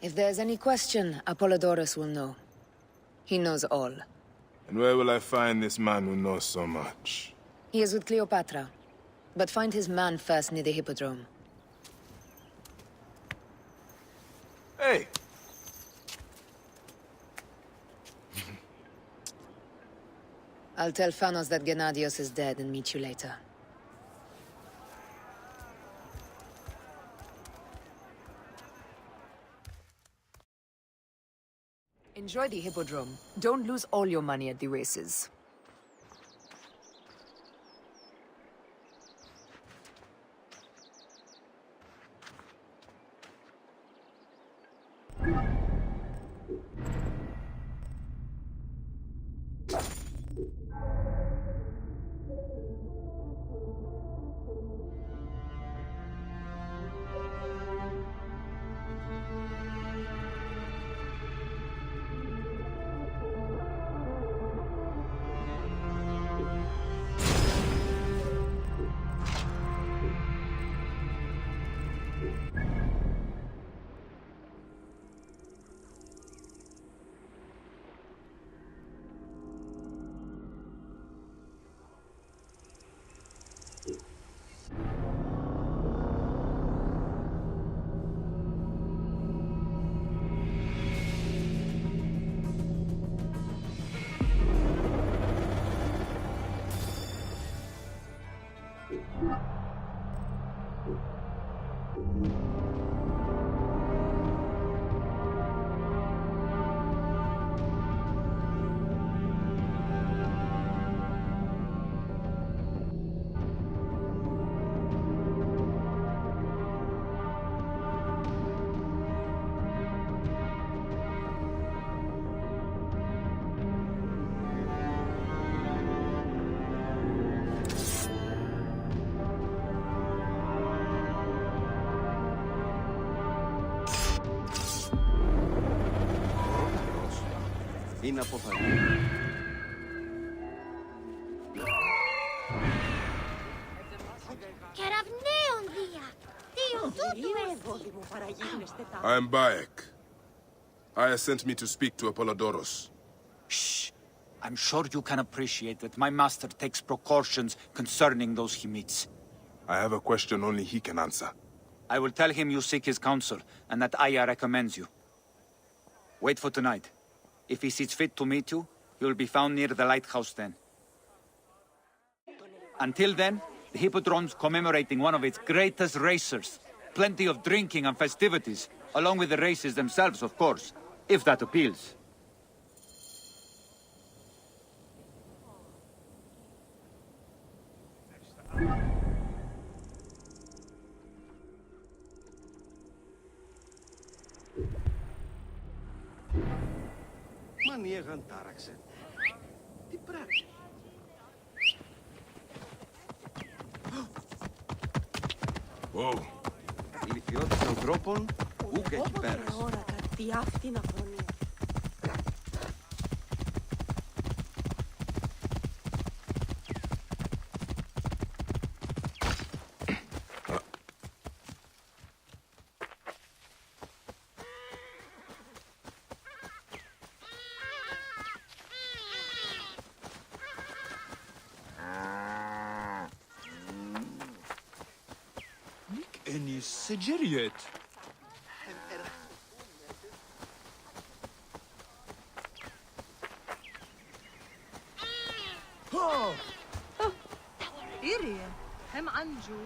If there's any question, Apollodorus will know. He knows all. And where will I find this man who knows so much? He is with Cleopatra. But find his man first near the Hippodrome. Hey! I'll tell Phanos that Gennadios is dead and meet you later. Enjoy the Hippodrome. Don't lose all your money at the races. Είναι αποφασή. Κεραυναίων δια! Τι οδού I'm Bayek. Aya sent me to speak to Apollodorus. Shh. I'm sure you can appreciate that my master takes precautions concerning those he meets. I have a question only he can answer. I will tell him you seek his counsel, and that Aya recommends you. Wait for tonight. If he sees fit to meet you, you will be found near the lighthouse then. Until then, the Hippodrome's commemorating one of its greatest racers. Plenty of drinking and festivities, along with the races themselves, of course, if that appeals. Μανία γαντάραξε. Τι πράγμα. Whoa. Ηλικιώτης ανθρώπων, ούκ εκεί πέρας. Ώρα κάτι αυτή να φωνεί. Any Sigiriot? إيريا هم عنجو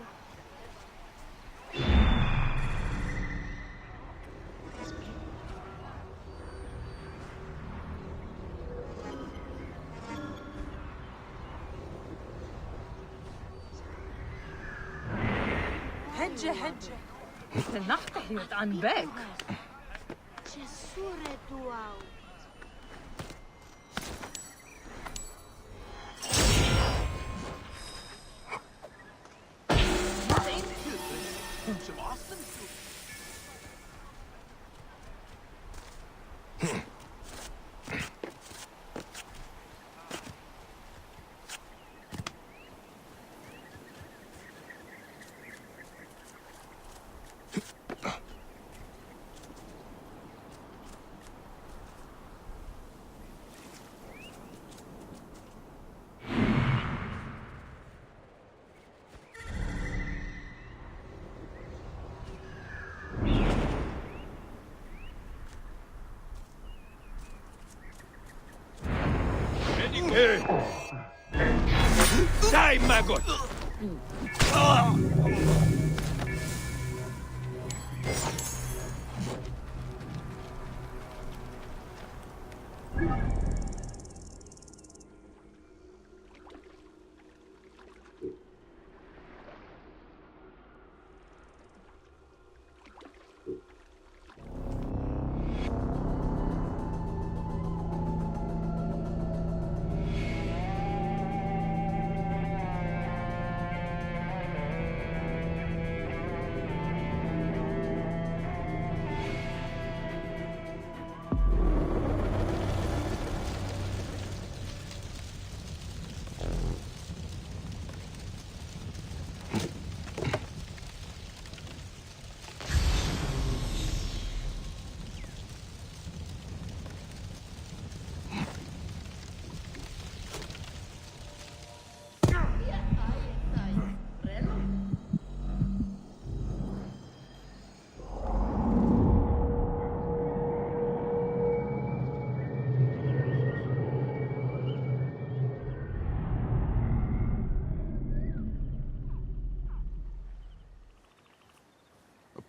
هجة نحكي عن باك Ce suretul au? Die, maggot!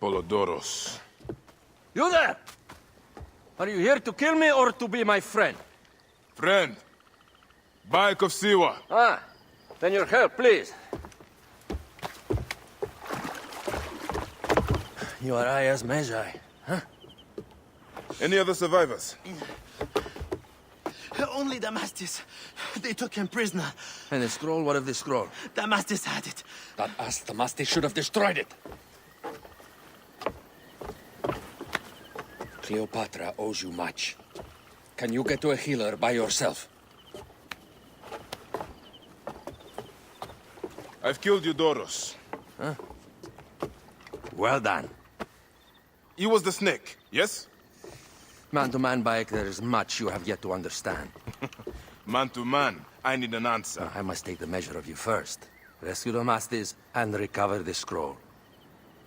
Apollodoros. You there! Are you here to kill me or to be my friend? Friend. Bayek of Siwa. Ah, then your help, please. You are Aya's Magi, huh? Any other survivors? Only Damastis. They took him prisoner. And the scroll? What of the scroll? Damastis had it. That ass Damastis should have destroyed it. Cleopatra owes you much. Can you get to a healer by yourself? I've killed Eudoros. Huh? Well done. He was the snake, yes? Man to man, Bayek, there is much you have yet to understand. Man to man, I need an answer. I must take the measure of you first. Rescue Damastis and recover the scroll.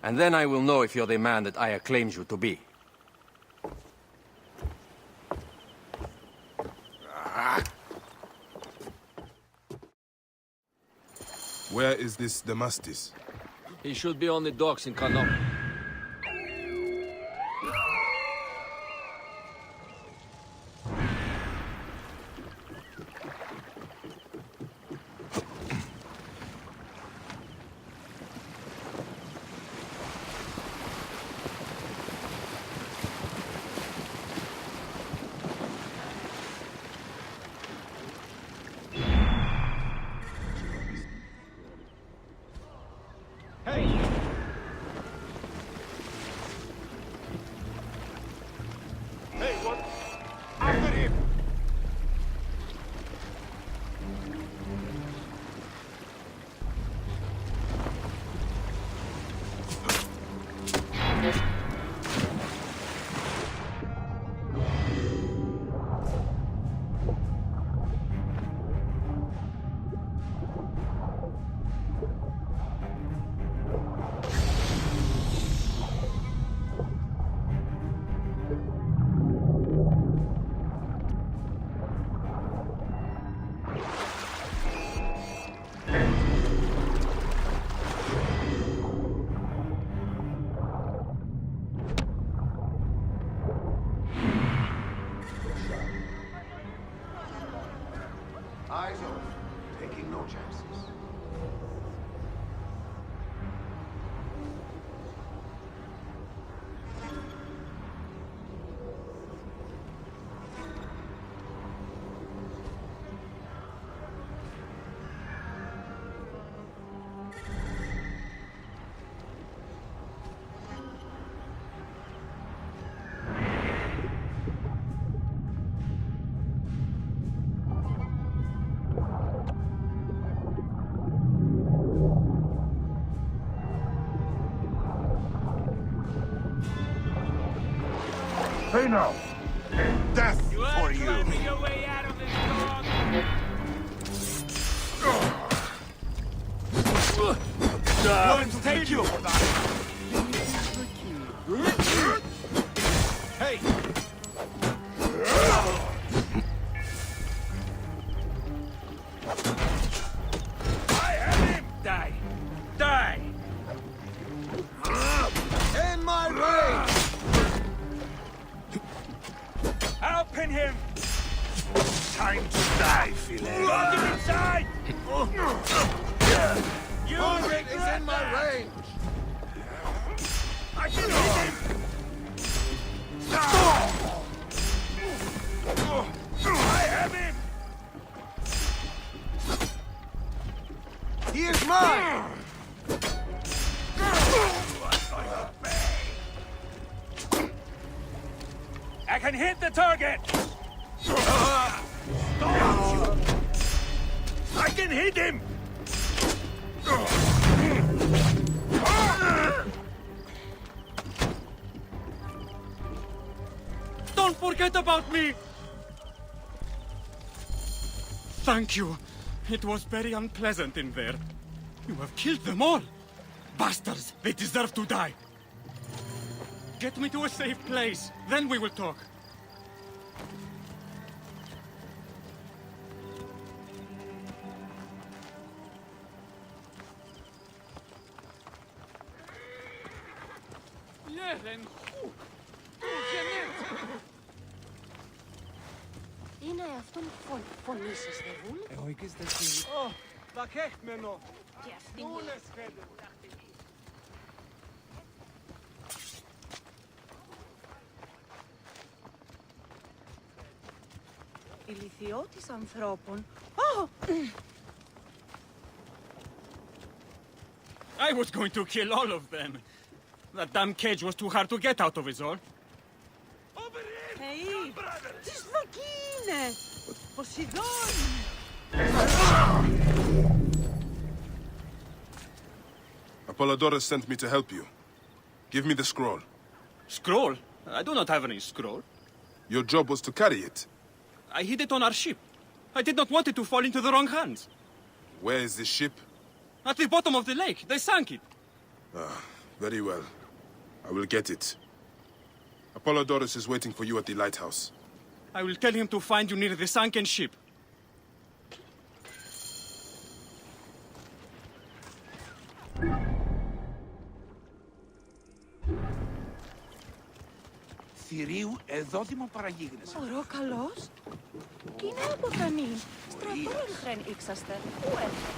And then I will know if you're the man that Aya claims you to be. Where is this Damastis? He should be on the docks in Kano. chances. Say now. Death for you. Your way out of this Going to take you. Hey! I have him! Die! Die! In my way! I'll pin him! Time to die, Philae. Lock him inside! You Target is regret in my that. range! I can hit him! I have him! He is mine! I can hit the target! I can hit him! Don't forget about me! Thank you. It was very unpleasant in there. You have killed them all. Bastards! They deserve to die. Get me to a safe place. Then we will talk. Είναι αυτόν φωνή σας, δε βούλε. Εγώ εκεί δεν φύγει. Ω, βακέχμενο. Και αυτή Μούνες χέντε. Ηλιθιώτης ανθρώπων. I was going to kill all of them. That damn cage was too hard to get out of, is all. Hey, τι σφακή είναι! Ποσειδώνει! Apollodorus sent me to help you. Give me the scroll. Scroll? I do not have any scroll. Your job was to carry it. I hid it on our ship. I did not want it to fall into the wrong hands. Where is this ship? At the bottom of the lake. They sank it. Ah, very well. I will get it. Apollodorus is waiting for you at the lighthouse. I will tell him to find you near the sunken ship. Θηρίου εδώ δημοπαραγίγνεσαι. Ωρό καλός. Τι είναι αποφανή. Στρατό ελχρέν ήξαστε. Πού έρχεται.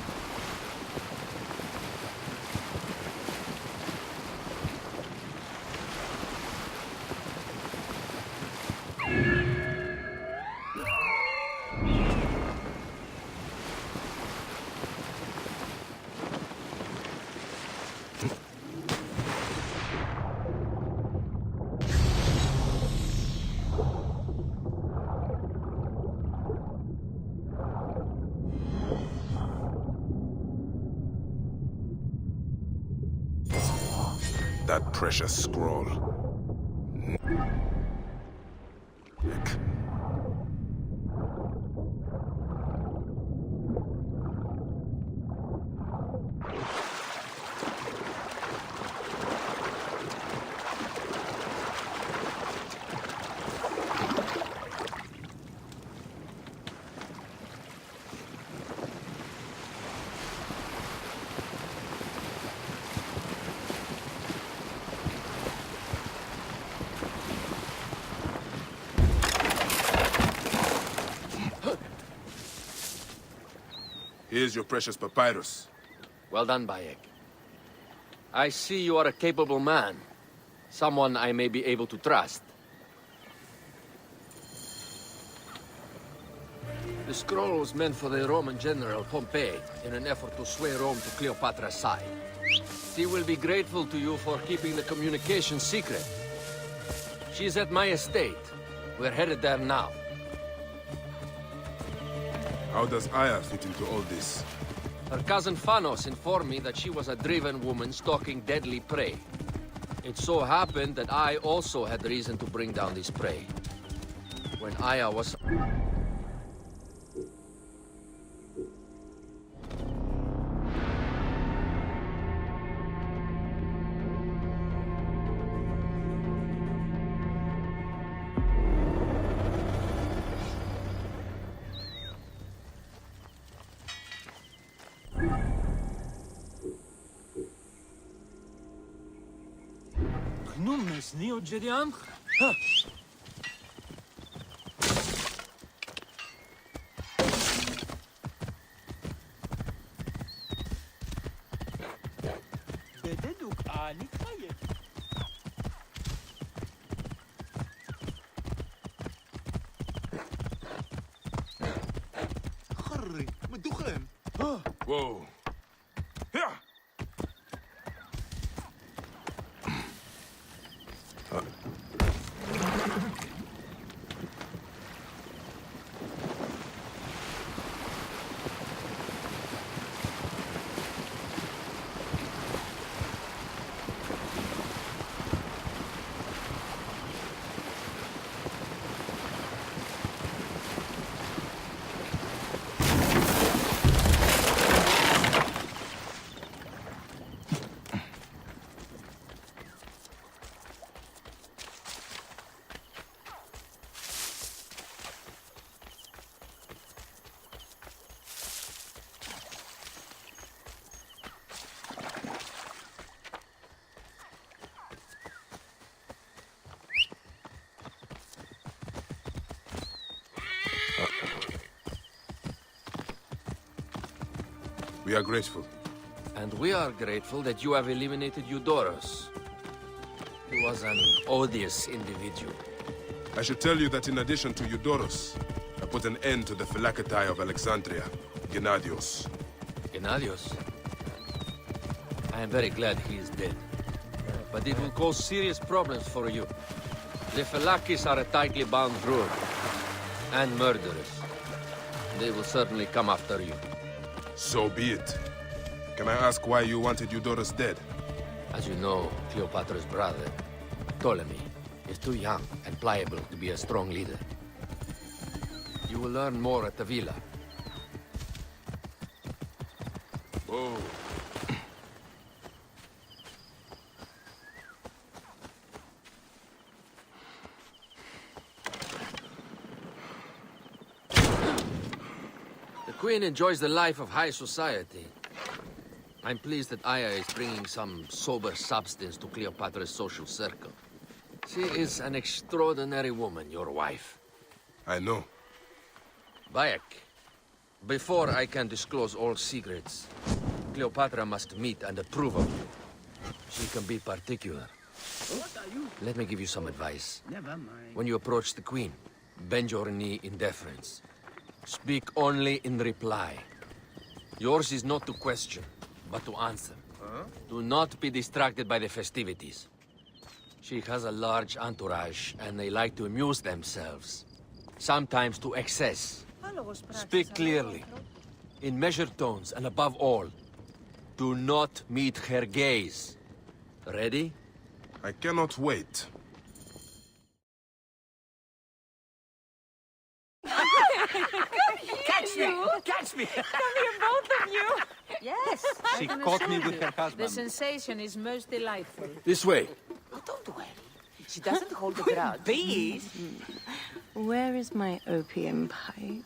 That precious scroll. Heck. Here's your precious papyrus. Well done, Bayek. I see you are a capable man. Someone I may be able to trust. The scroll was meant for the Roman general Pompey in an effort to sway Rome to Cleopatra's side. She will be grateful to you for keeping the communication secret. She's at my estate. We're headed there now. How does Aya fit into all this? Her cousin Phanos informed me that she was a driven woman stalking deadly prey. It so happened that I also had reason to bring down this prey. When Aya was... Numes neo geriam. Bededuk ani kaye. خري من الدخان. Whoa. Here. We are grateful. And we are grateful that you have eliminated Eudoros. He was an odious individual. I should tell you that in addition to Eudoros, I put an end to the Phylacetae of Alexandria, Gennadios. Gennadios? I am very glad he is dead. But it will cause serious problems for you. The Phylakis are a tightly bound group. And murderers. They will certainly come after you. So be it. Can I ask why you wanted Eudoros dead? As you know, Cleopatra's brother, Ptolemy, is too young and pliable to be a strong leader. You will learn more at the villa. Oh. The Queen enjoys the life of high society. I'm pleased that Aya is bringing some sober substance to Cleopatra's social circle. She is an extraordinary woman, your wife. I know. Bayek, before I can disclose all secrets, Cleopatra must meet and approve of you. She can be particular. Let me give you some advice. Never mind. When you approach the Queen, bend your knee in deference. Speak only in reply. Yours is not to question, but to answer. Do not be distracted by the festivities. She has a large entourage, and they like to amuse themselves. Sometimes to excess. Speak clearly, in measured tones, and above all, do not meet her gaze. Ready? I cannot wait. Catch me! Catch me! Come here, both of you! Yes, She I can caught me assure with you. her husband. The sensation is most delightful. This way. Oh, don't worry. She doesn't hold a grudge. Please. Where is my opium pipe?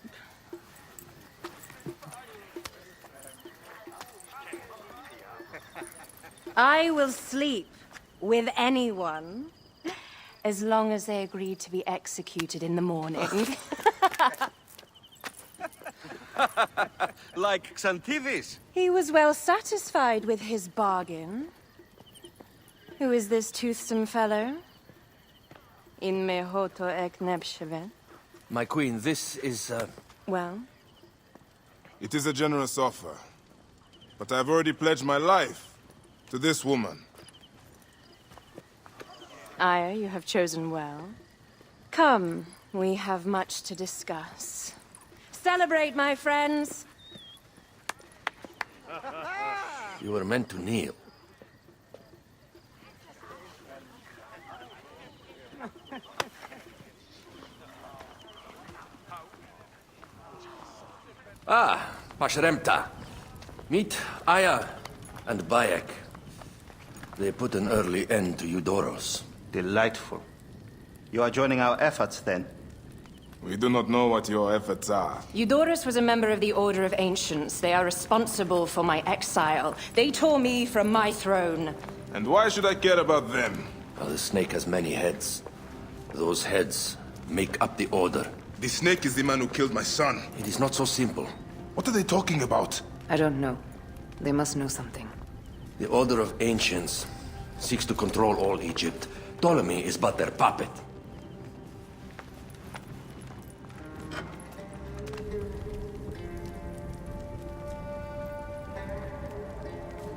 I will sleep with anyone as long as they agree to be executed in the morning. Like Xantivis. He was well satisfied with his bargain. Who is this toothsome fellow? In mehoto ek nebshevet. My queen, this is, Well? It is a generous offer. But I've already pledged my life to this woman. Aya, you have chosen well. Come, we have much to discuss. Celebrate, my friends! you were meant to kneel. Ah, Pashremta. Meet Aya and Bayek. They put an early end to Eudoros. Delightful. You are joining our efforts, then? We do not know what your efforts are. Eudoros was a member of the Order of Ancients. They are responsible for my exile. They tore me from my throne. And why should I care about them? Well, the snake has many heads. Those heads make up the Order. The snake is the man who killed my son. It is not so simple. What are they talking about? I don't know. They must know something. The Order of Ancients seeks to control all Egypt. Ptolemy is but their puppet.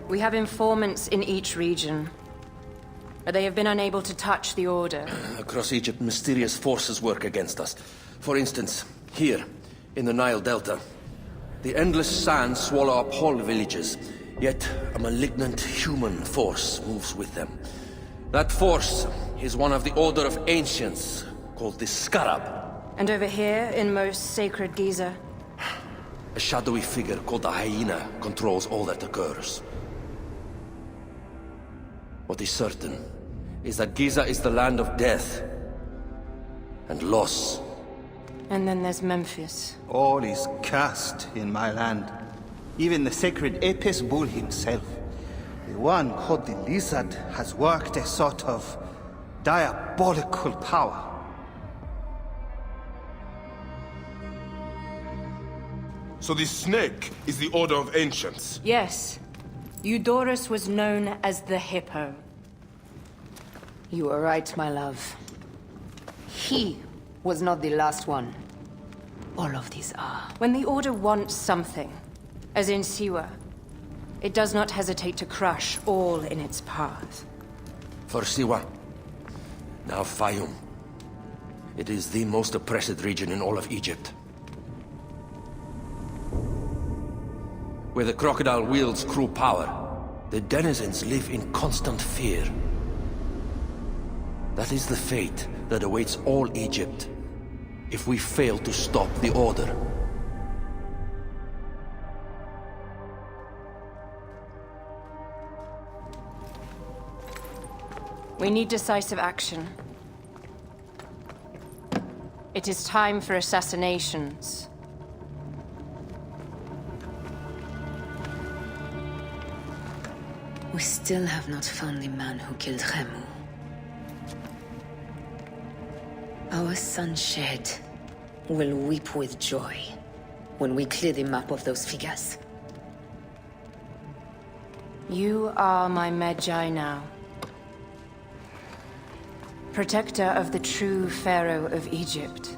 We have informants in each region. They have been unable to touch the Order. Across Egypt, mysterious forces work against us. For instance, here, in the Nile Delta, the endless sands swallow up whole villages, yet a malignant human force moves with them. That force is one of the Order of Ancients, called the Scarab. And over here, in most sacred Giza? A shadowy figure called the Hyena controls all that occurs. What is certain is that Giza is the land of death and loss. And then there's Memphis. All is cursed in my land. Even the sacred Apis bull himself. The one called the Lizard has worked a sort of diabolical power. So the snake is the Order of Ancients? Yes. Eudoros was known as the Hippo. You are right, my love. He was not the last one. All of these are. When the Order wants something, as in Siwa, it does not hesitate to crush all in its path. For Siwa, now Fayum. It is the most oppressed region in all of Egypt. Where the crocodile wields cruel power, the denizens live in constant fear. That is the fate that awaits all Egypt if we fail to stop the Order. We need decisive action. It is time for assassinations. We still have not found the man who killed Khemu. Our son Shed will weep with joy when we clear the map of those figures. You are my Medjay now. Protector of the true Pharaoh of Egypt.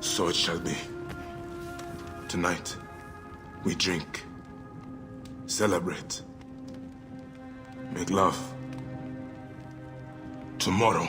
So it shall be. Tonight, we drink, celebrate, make love. Tomorrow,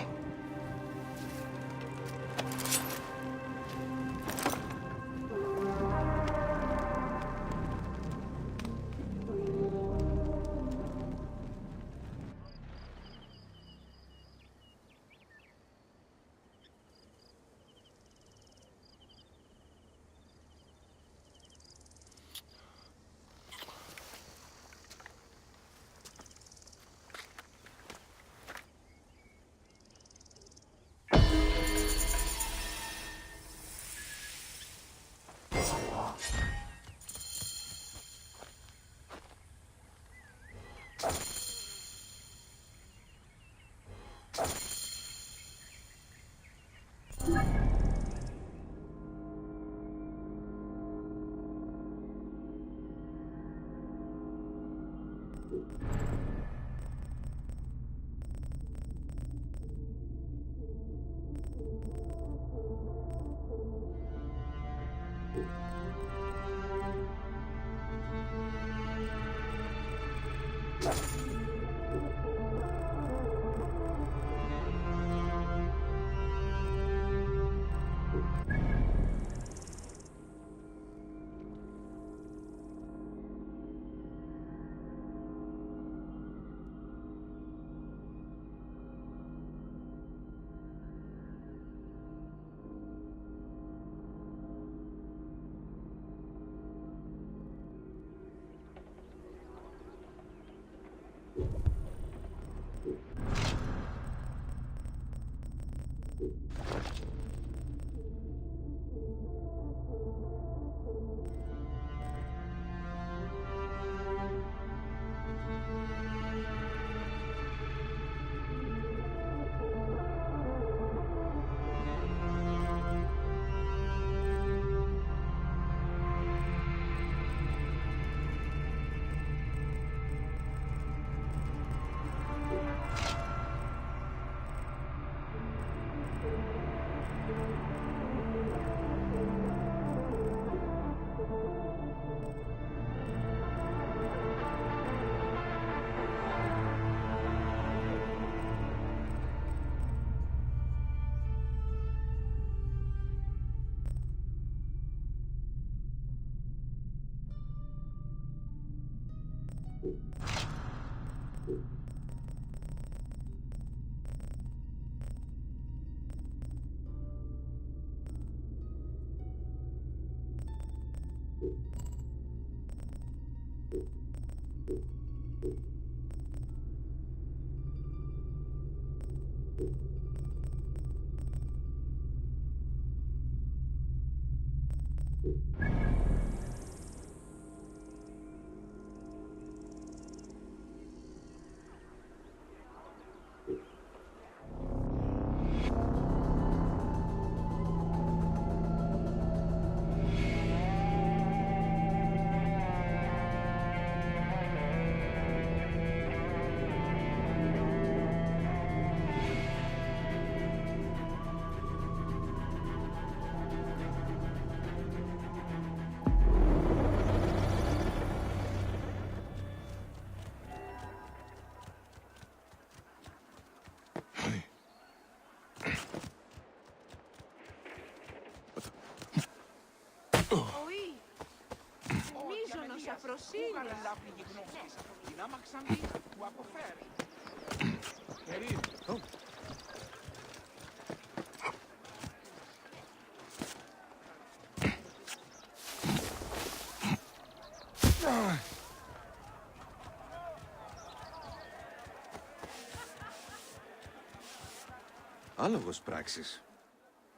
Άλογος πράξεις.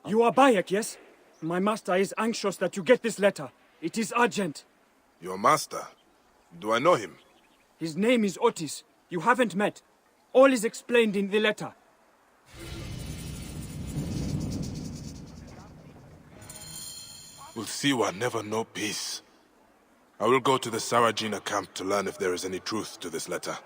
You are Bayek, yes? My master is anxious that you get this letter. It is urgent. Your master? Do I know him? His name is Otis. You haven't met. All is explained in the letter. Will Siwa never know peace? I will go to the Sarajina camp to learn if there is any truth to this letter.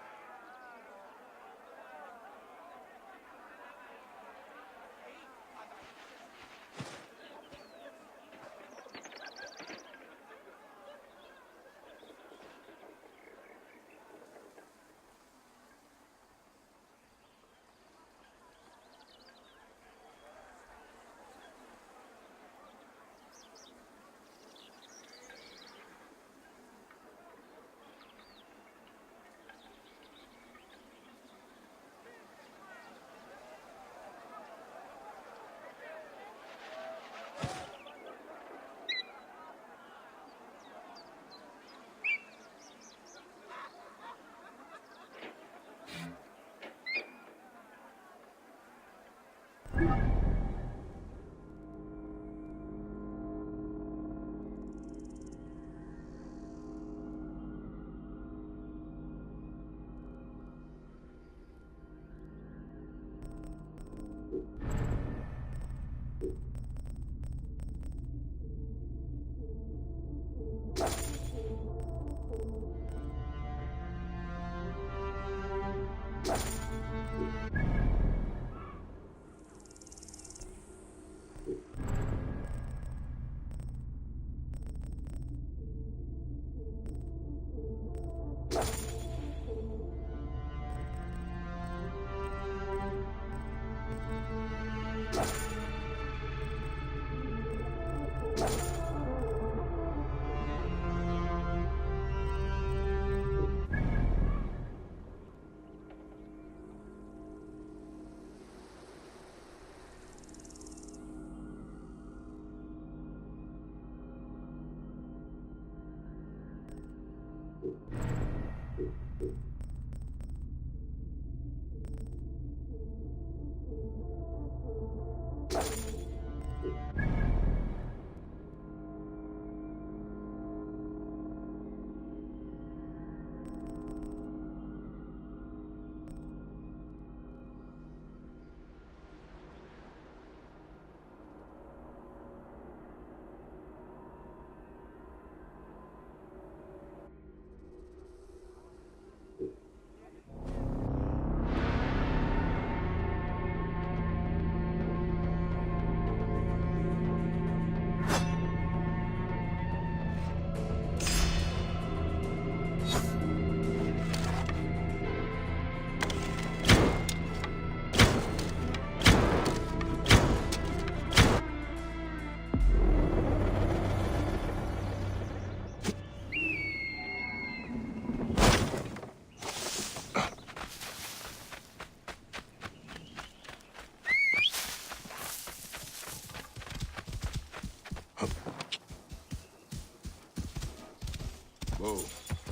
Whoa.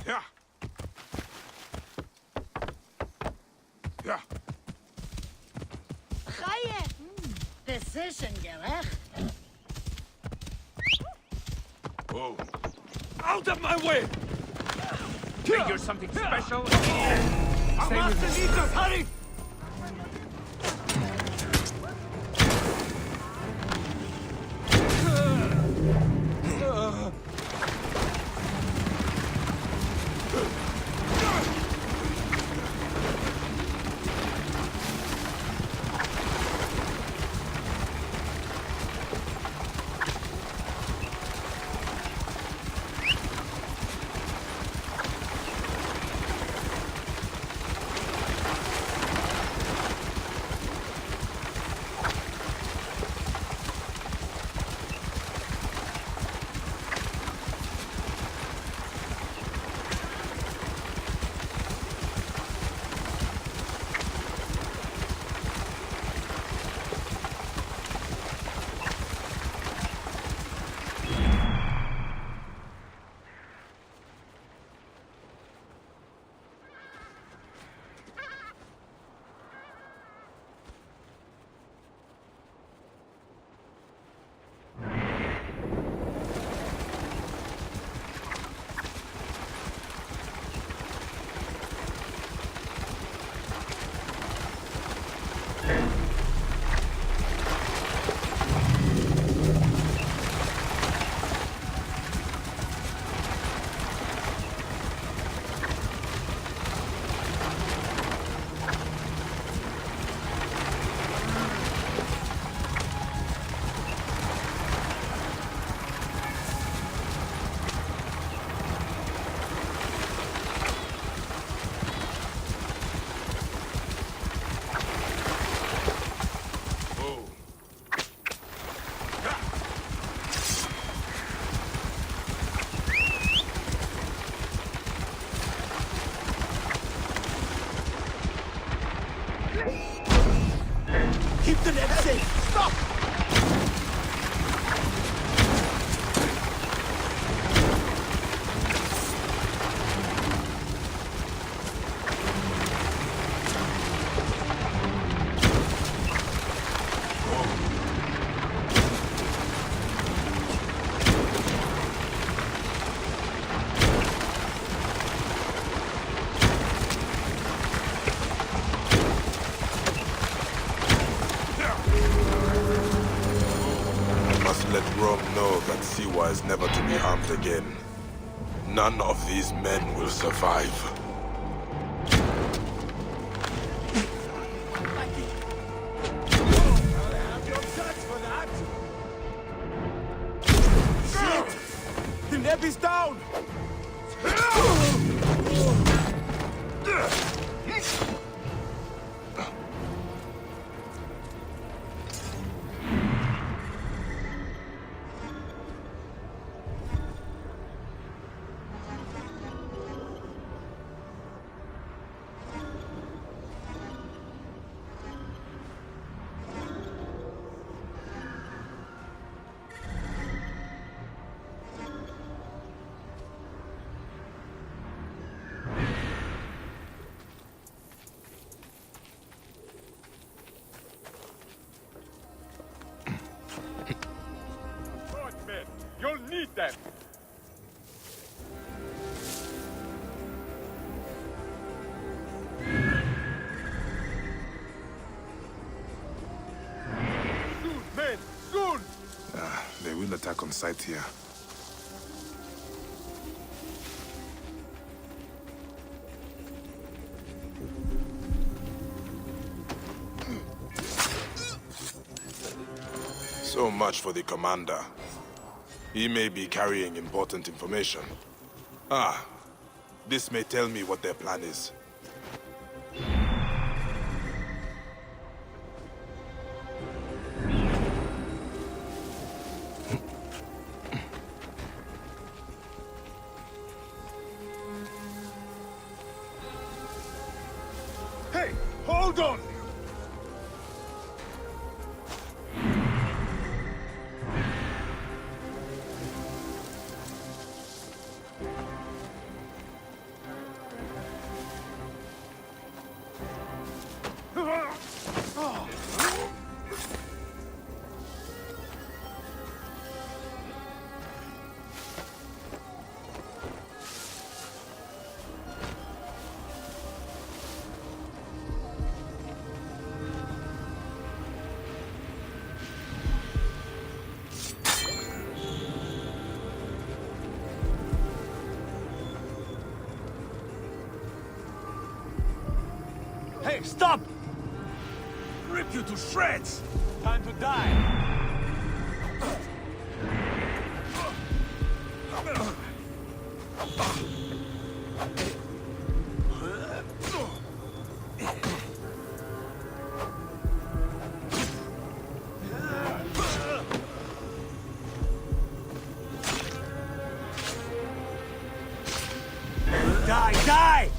Yeah. Yeah. Chaya! Precision gerecht. Whoa. Out of my way! Figure something special? Our master needs us! Hurry! Keep the net safe! Stop! Let Rome know that Siwa is never to be harmed again. None of these men will survive. Shit! The neb is down! then. Soon, men! Soon! They will attack on sight here. So much for the commander. He may be carrying important information. This may tell me what their plan is. Hey, hold on! Hey, stop! Rip you to shreds! Time to die! Die, die!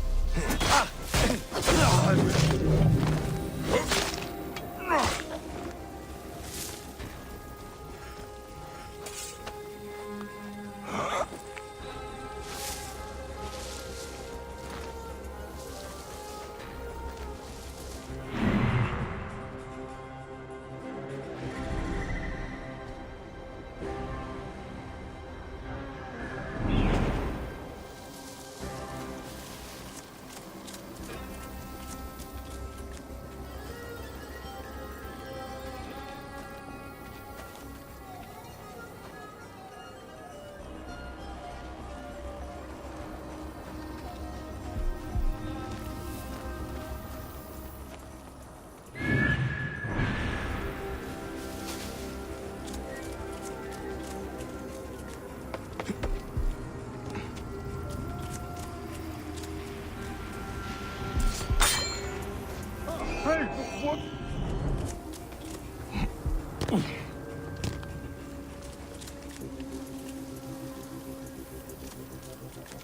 Hey, what?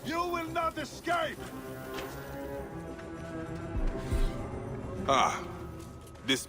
You will not escape! This...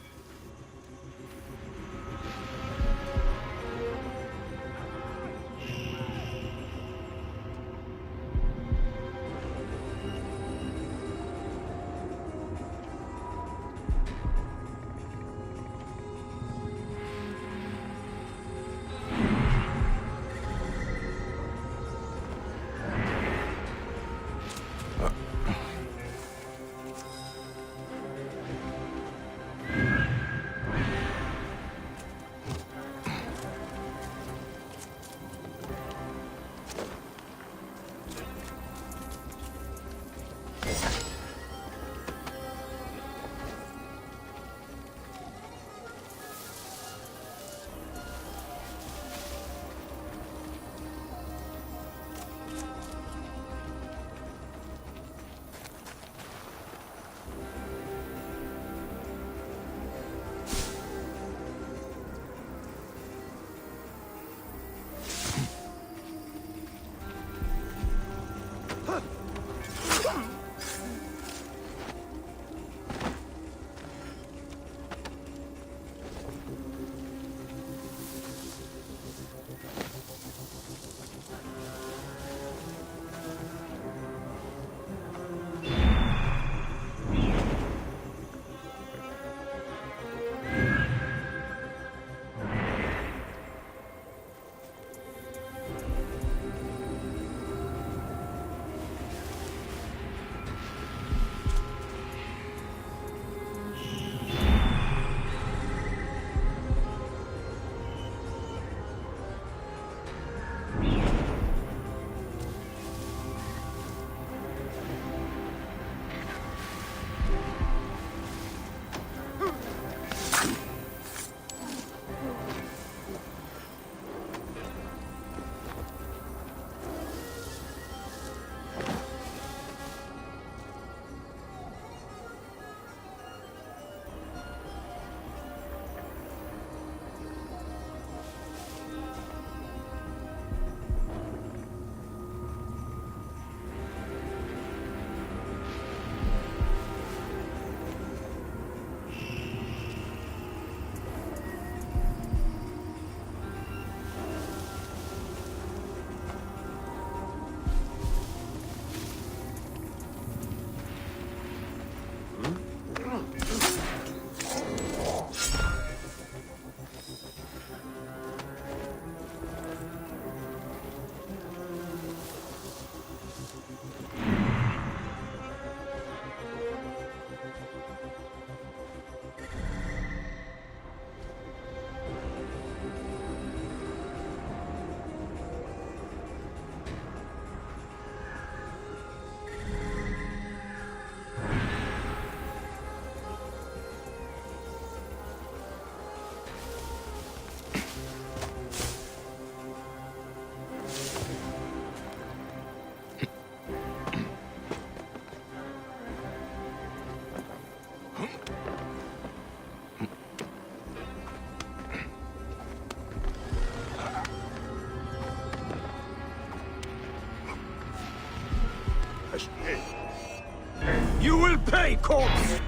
pay, corpse!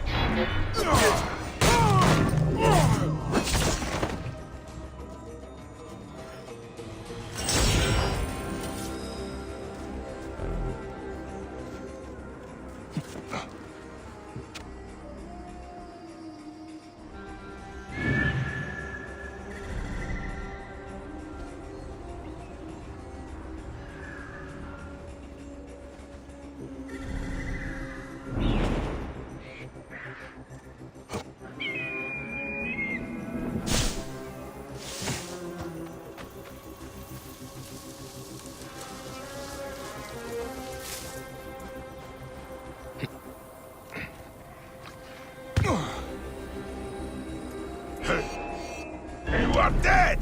You are dead!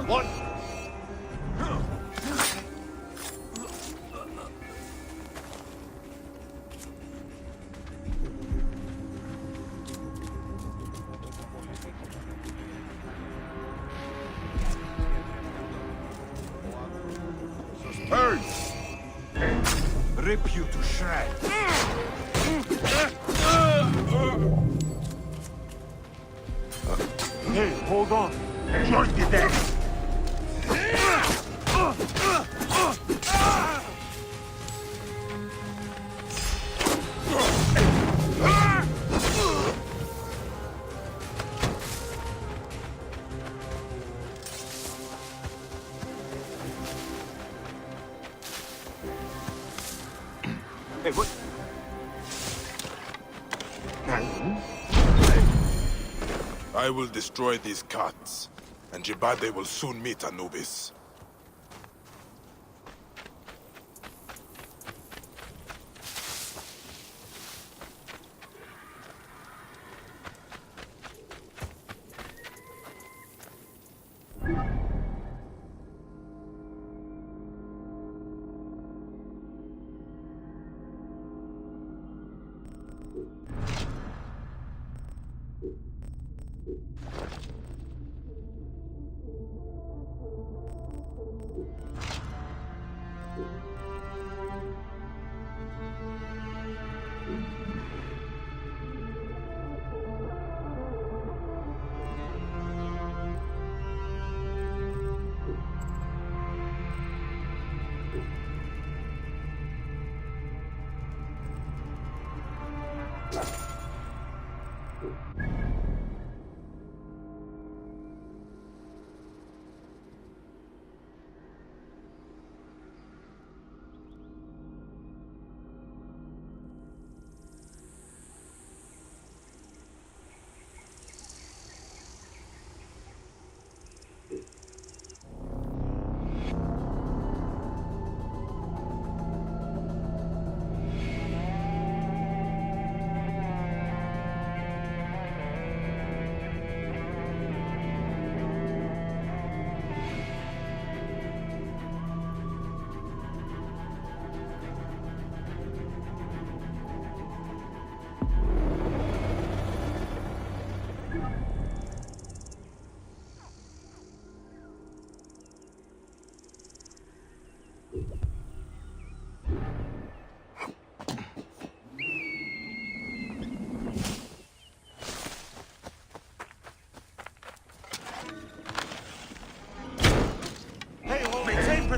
What? Suspense! Rip you to shreds. Hey, hold on. Join the death. Hey, what? I will destroy these cats, and Jibade will soon meet Anubis.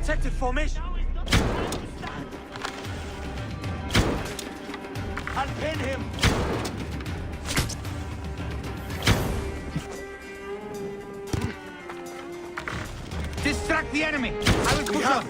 protected formation. I'll pin him. Distract the enemy. I will push up.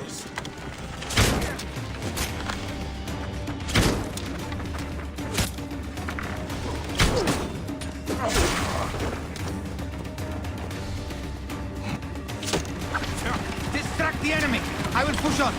Distract the enemy. I will push on.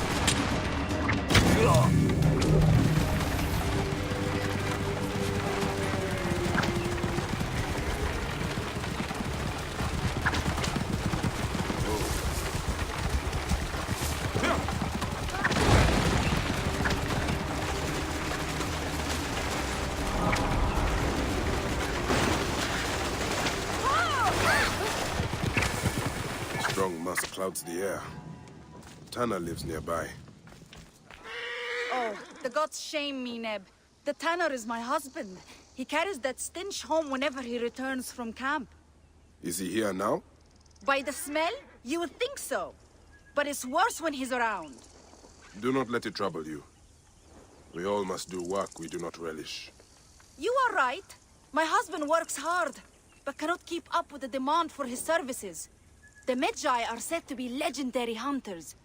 Strong musk clouds the air. Tanner lives nearby. Oh, the gods shame me, Neb. The Tanner is my husband. He carries that stench home whenever he returns from camp. Is he here now? By the smell, you would think so. But it's worse when he's around. Do not let it trouble you. We all must do work we do not relish. You are right. My husband works hard, but cannot keep up with the demand for his services. The Medjay are said to be legendary hunters.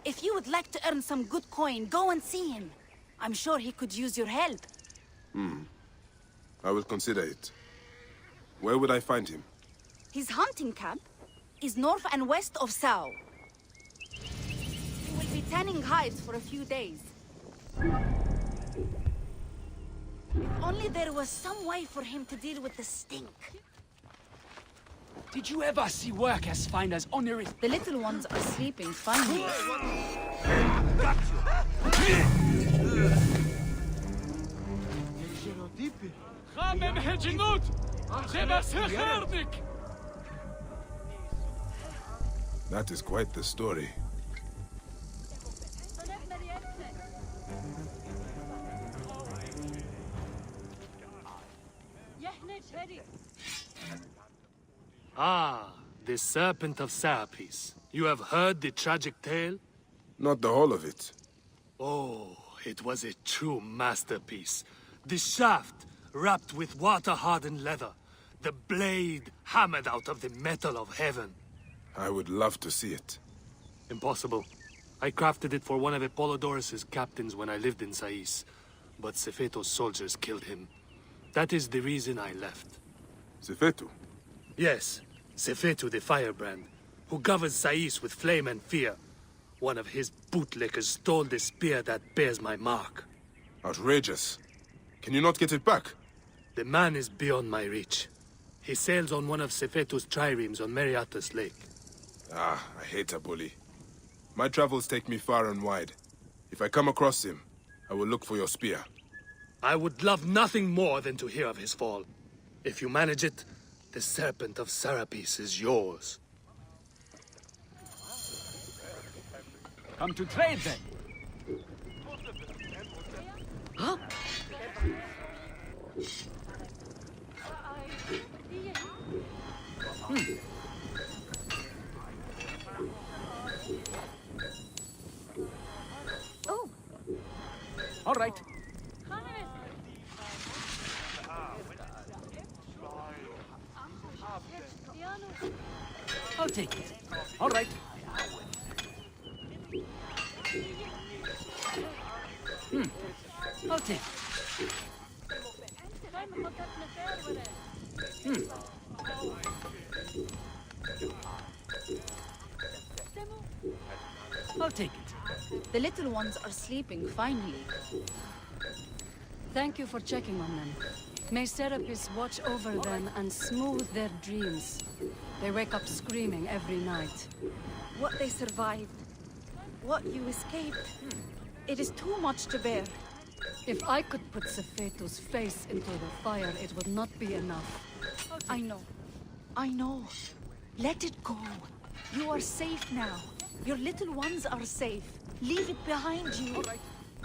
If you would like to earn some good coin, go and see him. I'm sure he could use your help. I will consider it. Where would I find him? His hunting camp is north and west of Sao. He will be tanning hides for a few days. If only there was some way for him to deal with the stink. Did you ever see work as fine as onerous? The little ones are sleeping finally. That is quite the story. Ah, the Serpent of Serapis. You have heard the tragic tale? Not the whole of it. Oh, it was a true masterpiece. The shaft wrapped with water-hardened leather. The blade hammered out of the metal of heaven. I would love to see it. Impossible. I crafted it for one of Apollodorus's captains when I lived in Sais. But Sefeto's soldiers killed him. That is the reason I left. Sefetu? Yes, Sefetu the Firebrand, who governs Sais with flame and fear. One of his bootlickers stole the spear that bears my mark. Outrageous. Can you not get it back? The man is beyond my reach. He sails on one of Sefetu's triremes on Meriatus Lake. Ah, I hate a bully. My travels take me far and wide. If I come across him, I will look for your spear. I would love nothing more than to hear of his fall. If you manage it, the Serpent of Serapis is yours. Come to trade, then. Huh? Oh. All right. I'll take it. All right. I'll take it. I'll take it. The little ones are sleeping finally. Thank you for checking on them. May Serapis watch over them and smooth their dreams. They wake up screaming every night. What they survived. What you escaped. It is too much to bear. If I could put Sefeto's face into the fire, it would not be enough. I know. I know. Let it go. You are safe now. Your little ones are safe. Leave it behind you.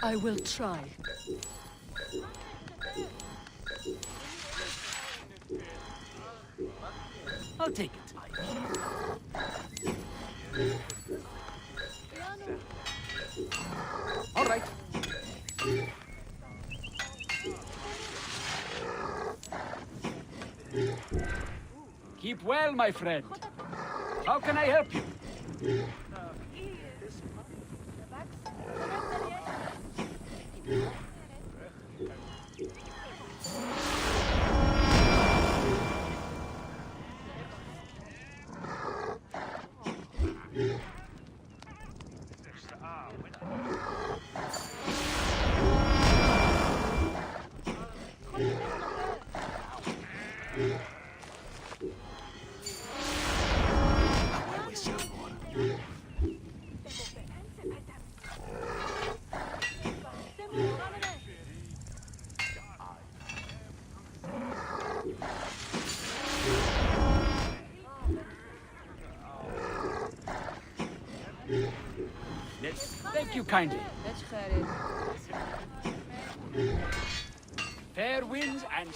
I will try. I'll take it. Keep well, my friend. How can I help you? Thank you kindly. Fair winds and...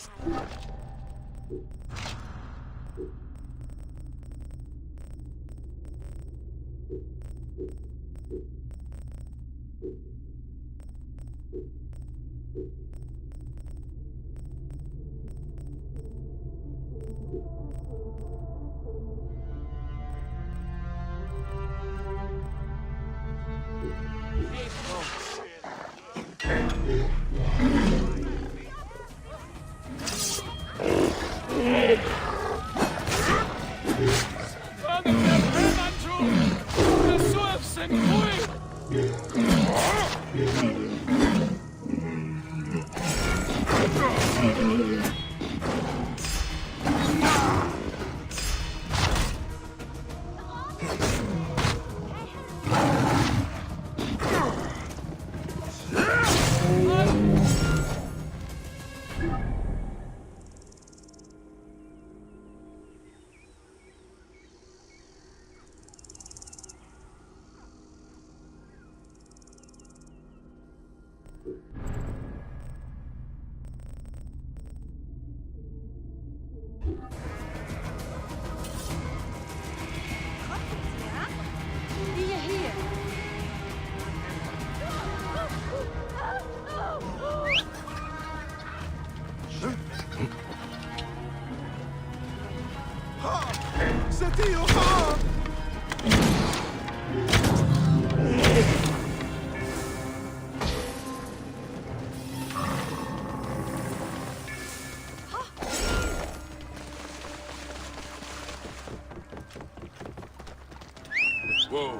Whoa.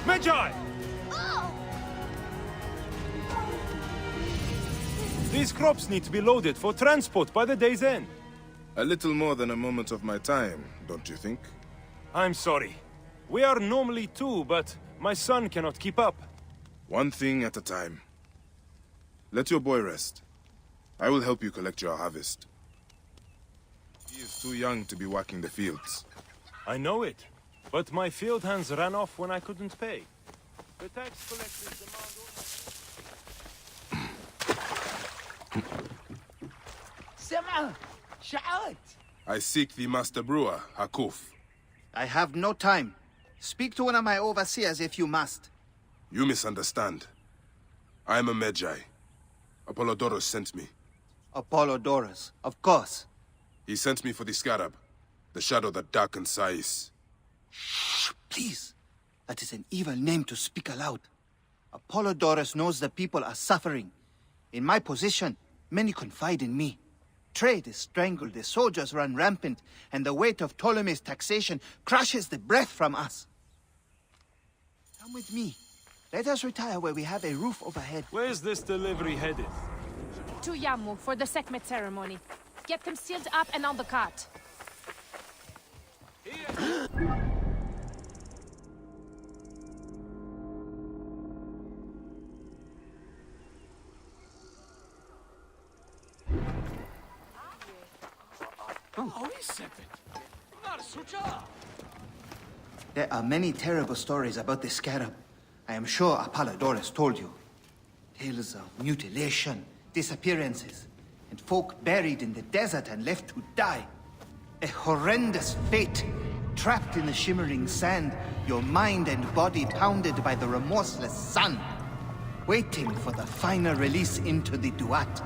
Magi! These crops need to be loaded for transport by the day's end. A little more than a moment of my time, don't you think? I'm sorry. We are normally two, but my son cannot keep up. One thing at a time. Let your boy rest. I will help you collect your harvest. He is too young to be working the fields. I know it, but my field hands ran off when I couldn't pay. The tax collectors demand I seek the master brewer, Hakuf. I have no time. Speak to one of my overseers if you must. You misunderstand. I am a Magi. Apollodorus sent me. Apollodorus, of course. He sent me for the scarab, the shadow that darkens Sais. Shh, please. That is an evil name to speak aloud. Apollodorus knows the people are suffering. In my position, many confide in me. Trade is strangled, the soldiers run rampant, and the weight of Ptolemy's taxation crushes the breath from us. Come with me. Let us retire where we have a roof overhead. Where's this delivery headed? To Yamu for the Sekhmet ceremony. Get them sealed up and on the cart. There are many terrible stories about the scarab. I am sure Apollodorus told you. Tales of mutilation, disappearances, and folk buried in the desert and left to die. A horrendous fate. Trapped in the shimmering sand, your mind and body pounded by the remorseless sun. Waiting for the final release into the Duat.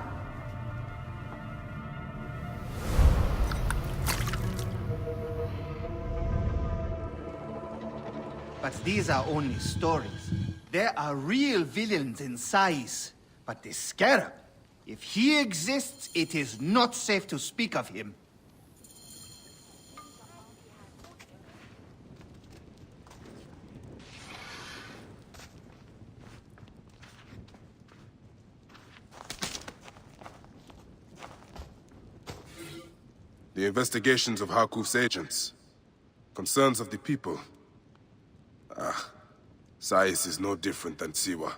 But these are only stories. There are real villains in Sais. But the Scarab, if he exists, it is not safe to speak of him. The investigations of Harkuf's agents. Concerns of the people. Sais is no different than Siwa.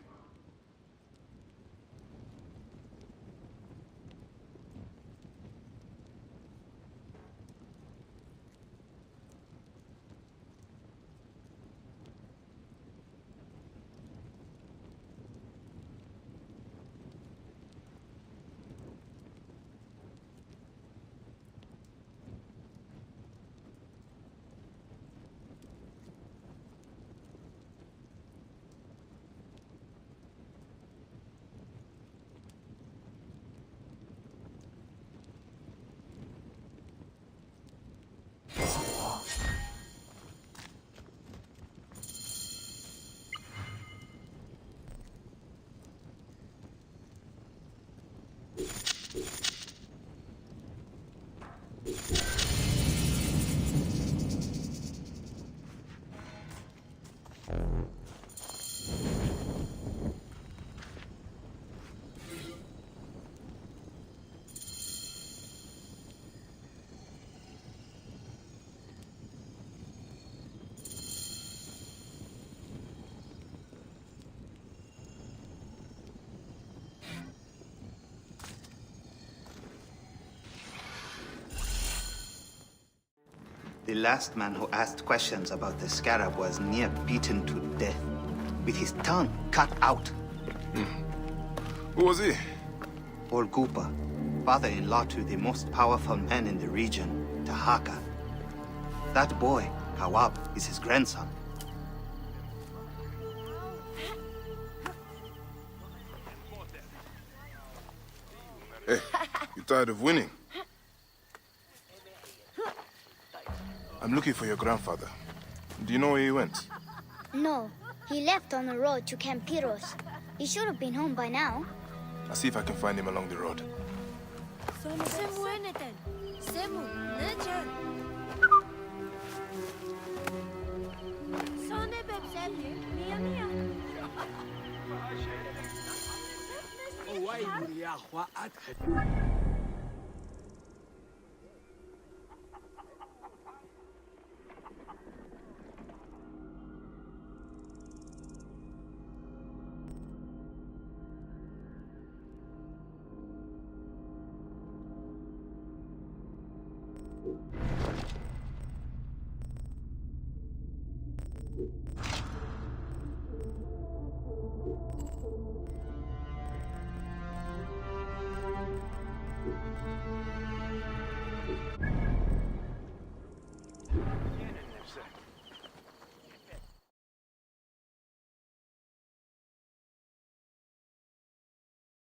The last man who asked questions about the Scarab was near beaten to death, with his tongue cut out. Who was he? Orgupa, father-in-law to the most powerful man in the region, Tahaka. That boy, Kawab, is his grandson. Hey, you tired of winning? I'm looking for your grandfather. Do you know where he went? No, he left on the road to Camp Piros. He should have been home by now. I'll see if I can find him along the road. Oh,